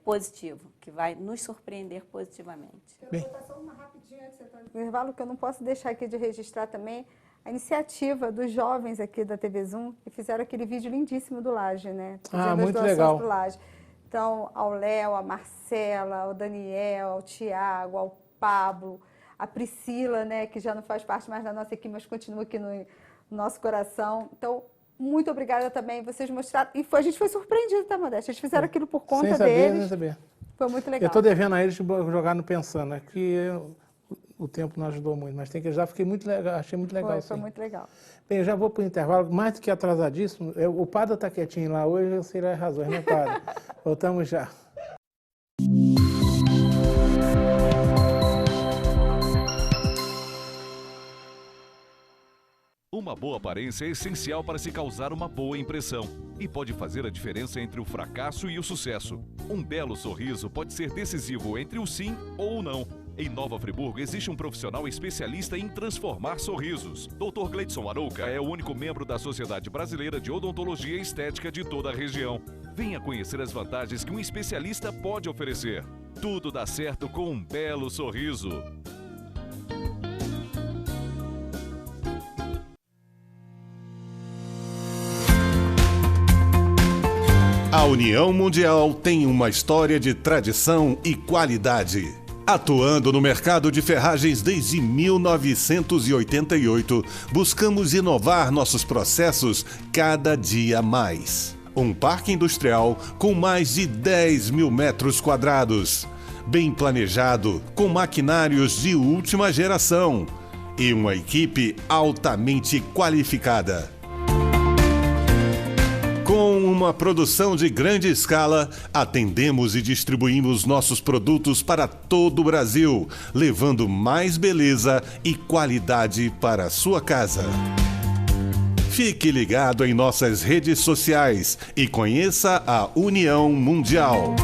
positivo, que vai nos surpreender positivamente. Eu vou passar uma rapidinho antes de entrar no intervalo, que eu não posso deixar aqui de registrar também a iniciativa dos jovens aqui da TV Zoom, que fizeram aquele vídeo lindíssimo do Laje, né? Muito legal. Pro Laje. Então, ao Léo, a Marcela, ao Daniel, ao Tiago, ao Pablo, a Priscila, né, que já não faz parte mais da nossa equipe, mas continua aqui no nosso coração. Então, muito obrigada também. Vocês mostraram. E a gente foi surpreendido, tá, Modéstia? Eles fizeram aquilo por conta deles. Sem saber. Foi muito legal. Eu estou devendo a eles jogar no Pensando, é que o tempo não ajudou muito, mas tem que já fiquei muito legal, achei muito legal. Foi muito legal. Bem, eu já vou para o intervalo, mais do que atrasadíssimo. O Padre está quietinho lá hoje, eu sei as razões, né, Padre? Voltamos já. Uma boa aparência é essencial para se causar uma boa impressão e pode fazer a diferença entre o fracasso e o sucesso. Um belo sorriso pode ser decisivo entre o sim ou o não. Em Nova Friburgo existe um profissional especialista em transformar sorrisos. Dr. Gleidson Arouca é o único membro da Sociedade Brasileira de Odontologia e Estética de toda a região. Venha conhecer as vantagens que um especialista pode oferecer. Tudo dá certo com um belo sorriso. A União Mundial tem uma história de tradição e qualidade. Atuando no mercado de ferragens desde 1988, buscamos inovar nossos processos cada dia mais. Um parque industrial com mais de 10 mil metros quadrados, bem planejado, com maquinários de última geração e uma equipe altamente qualificada. Com uma produção de grande escala, atendemos e distribuímos nossos produtos para todo o Brasil, levando mais beleza e qualidade para a sua casa. Fique ligado em nossas redes sociais e conheça a União Mundial.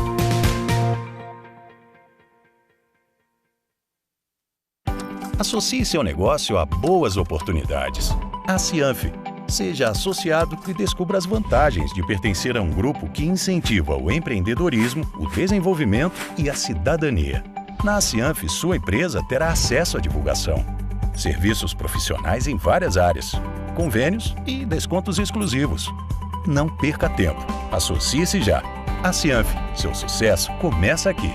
Associe seu negócio a boas oportunidades. A Cianf. Seja associado e descubra as vantagens de pertencer a um grupo que incentiva o empreendedorismo, o desenvolvimento e a cidadania. Na Cianf, sua empresa terá acesso à divulgação, serviços profissionais em várias áreas, convênios e descontos exclusivos. Não perca tempo. Associe-se já. A Cianf, seu sucesso começa aqui.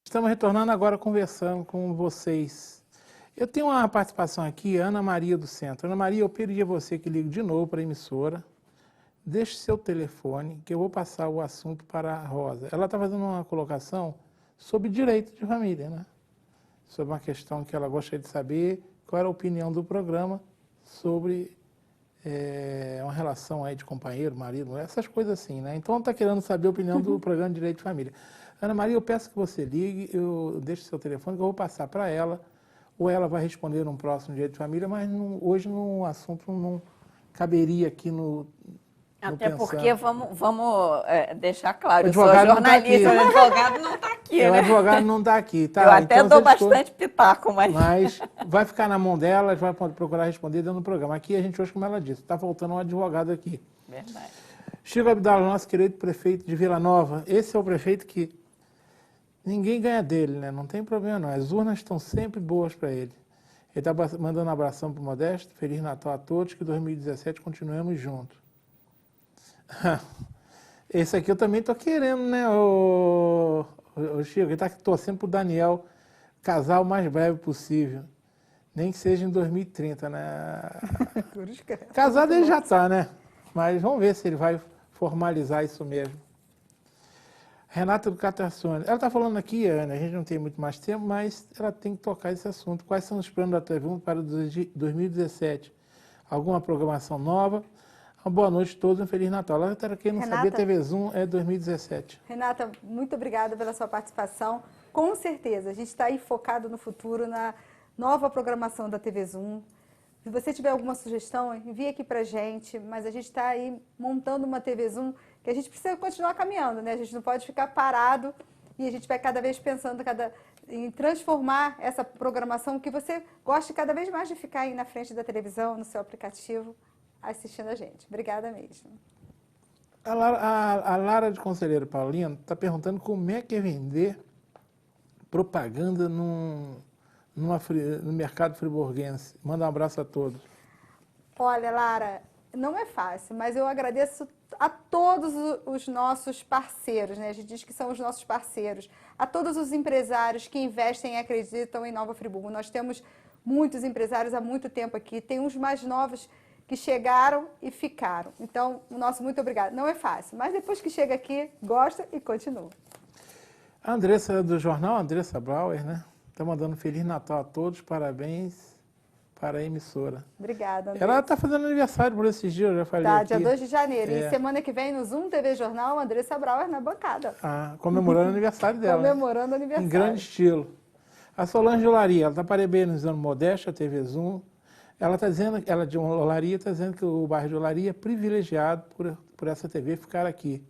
Estamos retornando agora conversando com vocês. Eu tenho uma participação aqui, Ana Maria do Centro. Ana Maria, eu pedi a você que ligue de novo para a emissora, deixe seu telefone, que eu vou passar o assunto para a Rosa. Ela está fazendo uma colocação sobre direito de família, né? Sobre uma questão que ela gostaria de saber, qual era a opinião do programa sobre uma relação aí de companheiro, marido, essas coisas assim, né? Então, ela está querendo saber a opinião do programa de direito de família. Ana Maria, eu peço que você ligue, eu deixo seu telefone, que eu vou passar para ela, ou ela vai responder num próximo Direito de Família, mas hoje no assunto não caberia aqui no Até Pensando. porque vamos deixar claro, O eu sou advogado não tá jornalista, aqui. o advogado não está aqui, O né? advogado não está aqui, tá? Eu até Então, dou você escolhe, bastante pitaco, mas... mas vai ficar na mão dela, vai procurar responder dentro do programa. Aqui a gente hoje, como ela disse, está faltando um advogado aqui. Verdade. Chico Abdala, nosso querido prefeito de Vila Nova, esse é o prefeito que ninguém ganha dele, né? Não tem problema não, as urnas estão sempre boas para ele. Ele está mandando um abração para o Modesto, Feliz Natal a todos, que 2017 continuemos juntos. Esse aqui eu também estou querendo, né, o Chico? Ele está torcendo para o Daniel casar o mais breve possível, nem que seja em 2030, né? Casado ele já está, né? Mas vamos ver se ele vai formalizar isso mesmo. Renata do Catarsone. Ela está falando aqui, Ana, a gente não tem muito mais tempo, mas ela tem que tocar esse assunto. Quais são os planos da TV1 para 2017? Alguma programação nova? Uma boa noite a todos, um Feliz Natal. Ela está querendo saber, Renata? TV Zoom é 2017. Renata, muito obrigada pela sua participação. Com certeza, a gente está aí focado no futuro, na nova programação da TV Zoom. Se você tiver alguma sugestão, envie aqui para a gente, mas a gente está aí montando uma TV Zoom que a gente precisa continuar caminhando, né? A gente não pode ficar parado e a gente vai cada vez pensando em transformar essa programação que você goste cada vez mais de ficar aí na frente da televisão, no seu aplicativo, assistindo a gente. Obrigada mesmo. A Lara de Conselheiro Paulino está perguntando como é que é vender propaganda no mercado friburguense. Manda um abraço a todos. Olha, Lara, não é fácil, mas eu agradeço a todos os nossos parceiros, né? A gente diz que são os nossos parceiros, a todos os empresários que investem e acreditam em Nova Friburgo. Nós temos muitos empresários há muito tempo aqui, tem uns mais novos que chegaram e ficaram. Então, o nosso muito obrigado. Não é fácil, mas depois que chega aqui, gosta e continua. A Andressa do jornal, Andressa Brauer, né? Está mandando Feliz Natal a todos, parabéns para a emissora. Obrigada, Andressa. Ela está fazendo aniversário por esses dias, eu já falei Tá, aqui. dia 2 de janeiro. É. E semana que vem, no Zoom TV Jornal, Andressa Brauer na bancada. Comemorando o aniversário dela. Comemorando o Né? aniversário. Em grande estilo. A Solange Olaria, ela está parabenizando Modéstia, a TV Zoom. Ela está dizendo, ela de Olaria está dizendo que o bairro de Olaria é privilegiado por essa TV ficar aqui.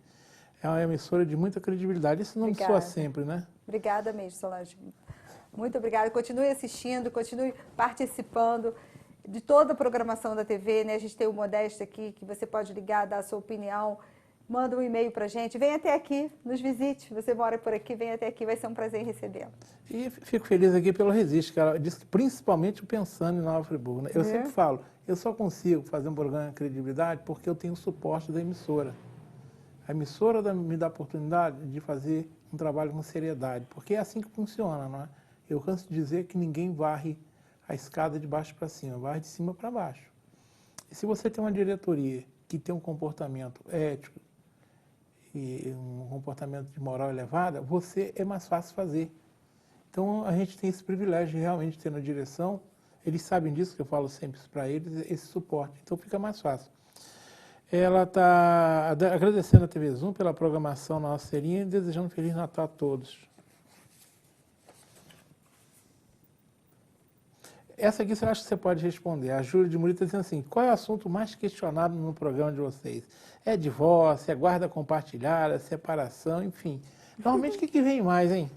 É uma emissora de muita credibilidade. Isso não me soa sempre, né? Obrigada mesmo, Solange. Muito obrigada. Continue assistindo, continue participando de toda a programação da TV, né? A gente tem o Modéstia aqui, que você pode ligar, dar a sua opinião, manda um e-mail para a gente, vem até aqui, nos visite. Você mora por aqui, vem até aqui, vai ser um prazer recebê-la. E fico feliz aqui pelo Resiste, que ela disse que principalmente pensando em Nova Friburgo. Né? Eu sempre falo, eu só consigo fazer um programa de credibilidade porque eu tenho o suporte da emissora. A emissora me dá a oportunidade de fazer um trabalho com seriedade, porque é assim que funciona, não é? Eu canso de dizer que ninguém varre a escada de baixo para cima, varre de cima para baixo. E se você tem uma diretoria que tem um comportamento ético e um comportamento de moral elevada, você é mais fácil fazer. Então a gente tem esse privilégio de realmente ter na direção, eles sabem disso, que eu falo sempre para eles, esse suporte, então fica mais fácil. Ela está agradecendo a TV Zoom pela programação na nossa serinha e desejando um Feliz Natal a todos. Essa aqui eu acho que você pode responder. A Júlia de Murilo está dizendo assim, qual é o assunto mais questionado no programa de vocês? É divórcio, é guarda compartilhada, separação, enfim. Normalmente o que vem mais, hein?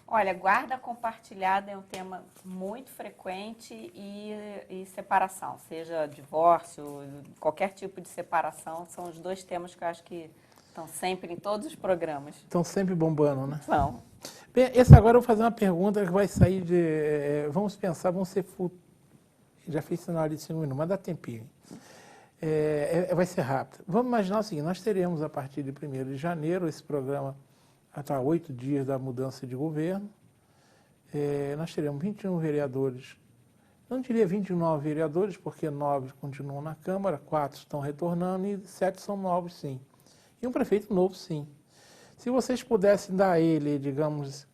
Olha, guarda compartilhada é um tema muito frequente e separação, seja divórcio, qualquer tipo de separação, são os dois temas que eu acho que estão sempre em todos os programas. Estão sempre bombando, né? São. Bem, esse agora eu vou fazer uma pergunta que vai sair de... vamos pensar, vamos ser... Já fiz sinal de 5 minutos, mas dá tempinho. Vai ser rápido. Vamos imaginar o seguinte, nós teremos a partir de 1º de janeiro esse programa até 8 dias da mudança de governo. Nós teremos 21 vereadores, não diria 29 vereadores, porque 9 continuam na Câmara, 4 estão retornando e 7 são novos, sim. E um prefeito novo, sim. Se vocês pudessem dar a ele, digamos,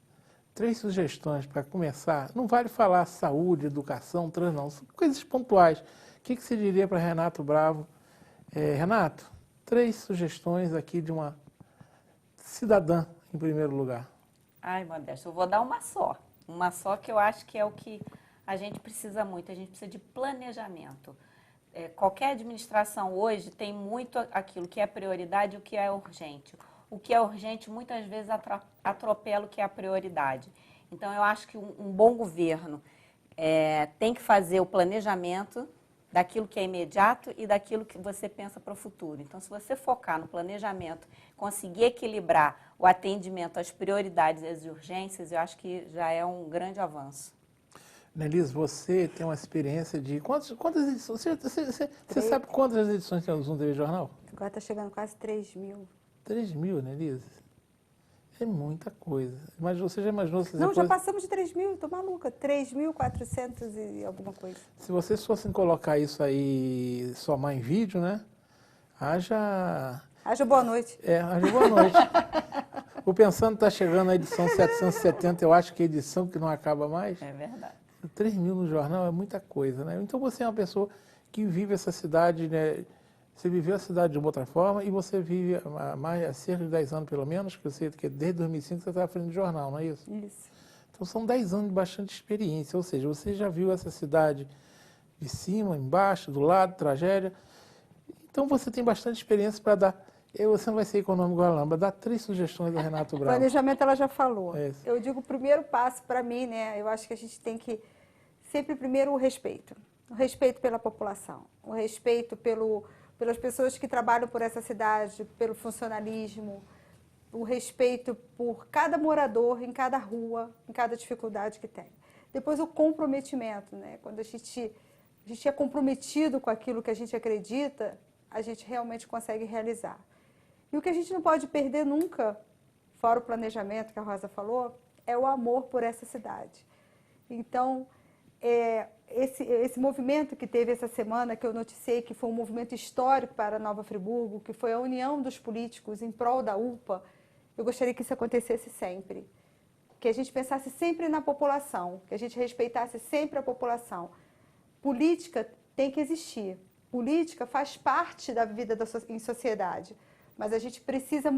3 sugestões para começar, não vale falar saúde, educação, trans, não, são coisas pontuais. O que você diria para Renato Bravo? Renato, 3 sugestões aqui de uma cidadã, em primeiro lugar. Ai, Modesto, eu vou dar uma só. Uma só que eu acho que é o que a gente precisa muito. A gente precisa de planejamento. Qualquer administração hoje tem muito aquilo que é prioridade e o que é urgente. O que é urgente muitas vezes atropela o que é a prioridade. Então, eu acho que um bom governo tem que fazer o planejamento daquilo que é imediato e daquilo que você pensa para o futuro. Então, se você focar no planejamento, conseguir equilibrar o atendimento às prioridades e às urgências, eu acho que já é um grande avanço. Nelise, você tem uma experiência de... Quantas edições? Você sabe quantas edições tem o Zoom TV Jornal? Agora está chegando quase 3.000. 3.000, Nelise? É muita coisa. Mas você já imaginou... Não, já passamos de 3.000, estou maluca. 3.400 e alguma coisa. Se vocês fossem colocar isso aí, somar em vídeo, né? Haja boa noite. Haja boa noite. O Pensando está chegando à edição 770, eu acho que é edição que não acaba mais. É verdade. 3.000 no jornal é muita coisa, né? Então você é uma pessoa que vive essa cidade, né, Você viveu a cidade de uma outra forma e você vive há cerca de 10 anos, pelo menos, que desde 2005 você está à frente do jornal, não é isso? Isso. Então são 10 anos de bastante experiência, ou seja, você já viu essa cidade de cima, embaixo, do lado, tragédia. Então você tem bastante experiência para dar. Você não vai ser econômico igual a Lamba, dar 3 sugestões do Renato Bravo. Planejamento ela já falou. É isso. Eu digo o primeiro passo para mim, né? Eu acho que a gente tem que sempre primeiro o respeito. O respeito pela população, o respeito pelas pessoas que trabalham por essa cidade, pelo funcionalismo, o respeito por cada morador, em cada rua, em cada dificuldade que tem. Depois o comprometimento, né? Quando a gente é comprometido com aquilo que a gente acredita, a gente realmente consegue realizar. E o que a gente não pode perder nunca, fora o planejamento que a Rosa falou, é o amor por essa cidade. Então, esse movimento que teve essa semana, que eu noticiei que foi um movimento histórico para Nova Friburgo, que foi a união dos políticos em prol da UPA, eu gostaria que isso acontecesse sempre. Que a gente pensasse sempre na população, que a gente respeitasse sempre a população. Política tem que existir. Política faz parte da vida em sociedade, mas a gente precisa,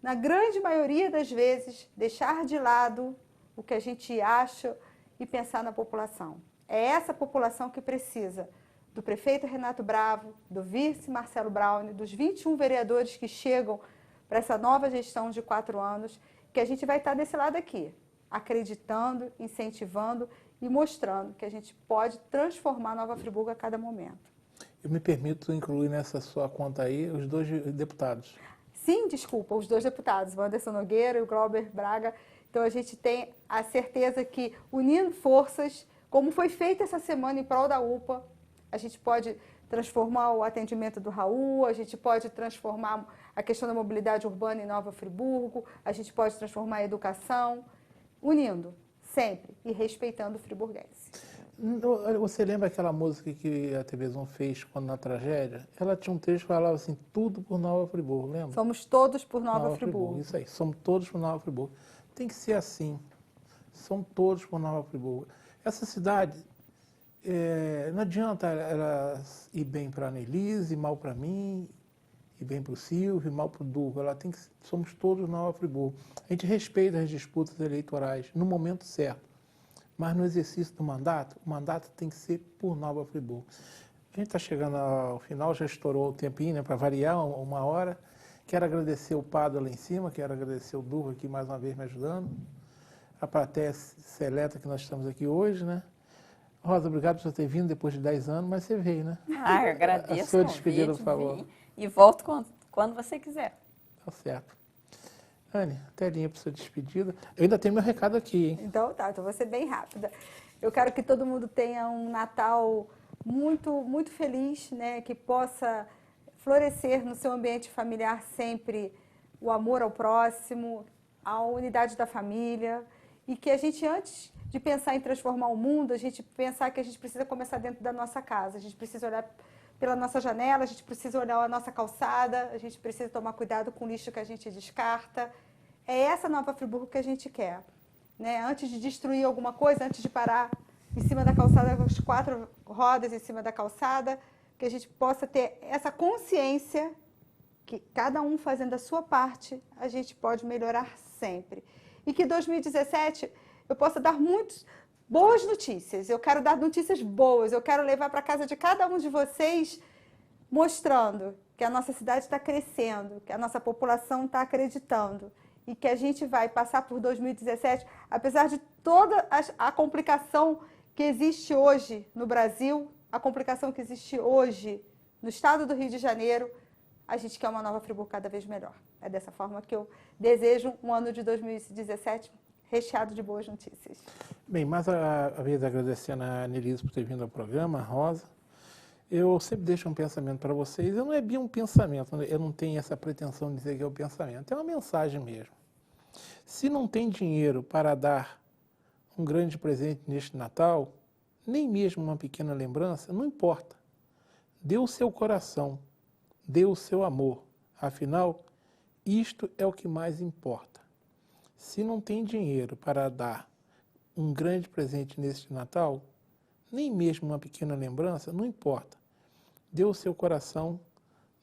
na grande maioria das vezes, deixar de lado o que a gente acha e pensar na população. É essa população que precisa do prefeito Renato Bravo, do vice Marcelo Braune, dos 21 vereadores que chegam para essa nova gestão de 4 anos, que a gente vai estar desse lado aqui, acreditando, incentivando e mostrando que a gente pode transformar Nova Friburgo a cada momento. Eu me permito incluir nessa sua conta aí os 2 deputados. Sim, desculpa, os 2 deputados, o Anderson Nogueira e o Glauber Braga. Então, a gente tem a certeza que, unindo forças, como foi feito essa semana em prol da UPA, a gente pode transformar o atendimento do Raul, a gente pode transformar a questão da mobilidade urbana em Nova Friburgo, a gente pode transformar a educação, unindo, sempre, e respeitando o friburguense. Você lembra aquela música que a TV Zoom fez quando na tragédia? Ela tinha um trecho que falava assim, tudo por Nova Friburgo, lembra? Somos todos por Nova Friburgo. Isso aí, somos todos por Nova Friburgo. Tem que ser assim, são todos por Nova Friburgo. Essa cidade, não adianta ela ir bem para a Annelise, mal para mim, ir bem para o Silvio, mal para o Durgo. Somos todos Nova Friburgo. A gente respeita as disputas eleitorais no momento certo. Mas no exercício do mandato, o mandato tem que ser por Nova Friburgo. A gente está chegando ao final, já estourou o tempinho, né, para variar, 1 hora. Quero agradecer o Pado lá em cima, quero agradecer o Durgo aqui mais uma vez me ajudando. A plateia seleta que nós estamos aqui hoje, né? Rosa, obrigado por você ter vindo depois de 10 anos, mas você veio, né? Eu agradeço. A sua despedida, por favor. E volto quando você quiser. Tá certo. Anne, telinha para sua despedida. Eu ainda tenho meu recado aqui, hein? Então vou ser bem rápida. Eu quero que todo mundo tenha um Natal muito, muito feliz, né? Que possa florescer no seu ambiente familiar sempre o amor ao próximo, a unidade da família, e que a gente, antes de pensar em transformar o mundo, a gente pensar que a gente precisa começar dentro da nossa casa, a gente precisa olhar pela nossa janela, a gente precisa olhar a nossa calçada, a gente precisa tomar cuidado com o lixo que a gente descarta. É essa Nova Friburgo que a gente quer, né? Antes de destruir alguma coisa, antes de parar em cima da calçada, com as 4 rodas em cima da calçada, que a gente possa ter essa consciência que cada um fazendo a sua parte, a gente pode melhorar sempre. E que 2017 eu possa dar muitas boas notícias. Eu quero dar notícias boas, eu quero levar para casa de cada um de vocês mostrando que a nossa cidade está crescendo, que a nossa população está acreditando e que a gente vai passar por 2017, apesar de toda a complicação que existe hoje no Brasil, a complicação que existe hoje no estado do Rio de Janeiro, a gente quer uma Nova Friburgo cada vez melhor. É dessa forma que eu desejo um ano de 2017 recheado de boas notícias. Bem, mais uma vez agradecendo a Annelise por ter vindo ao programa, a Rosa. Eu sempre deixo um pensamento para vocês. Eu não é bem um pensamento, eu não tenho essa pretensão de dizer que é um pensamento. É uma mensagem mesmo. Se não tem dinheiro para dar um grande presente neste Natal, nem mesmo uma pequena lembrança, não importa. Dê o seu coração, dê o seu amor. Afinal, isto é o que mais importa. Se não tem dinheiro para dar um grande presente neste Natal, nem mesmo uma pequena lembrança, não importa. Dê o seu coração,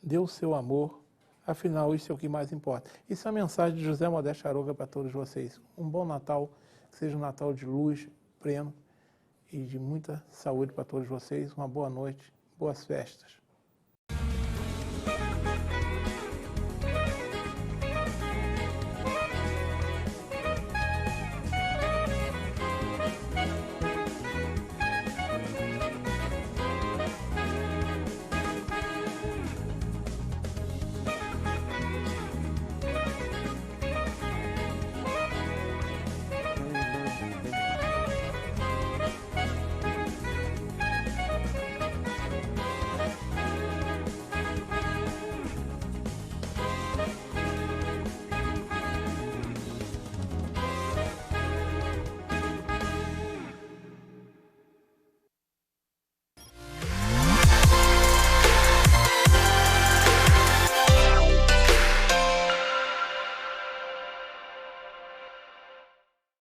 dê o seu amor, afinal isso é o que mais importa. Isso é a mensagem de José Modesto Arouca para todos vocês. Um bom Natal, que seja um Natal de luz pleno e de muita saúde para todos vocês. Uma boa noite, boas festas.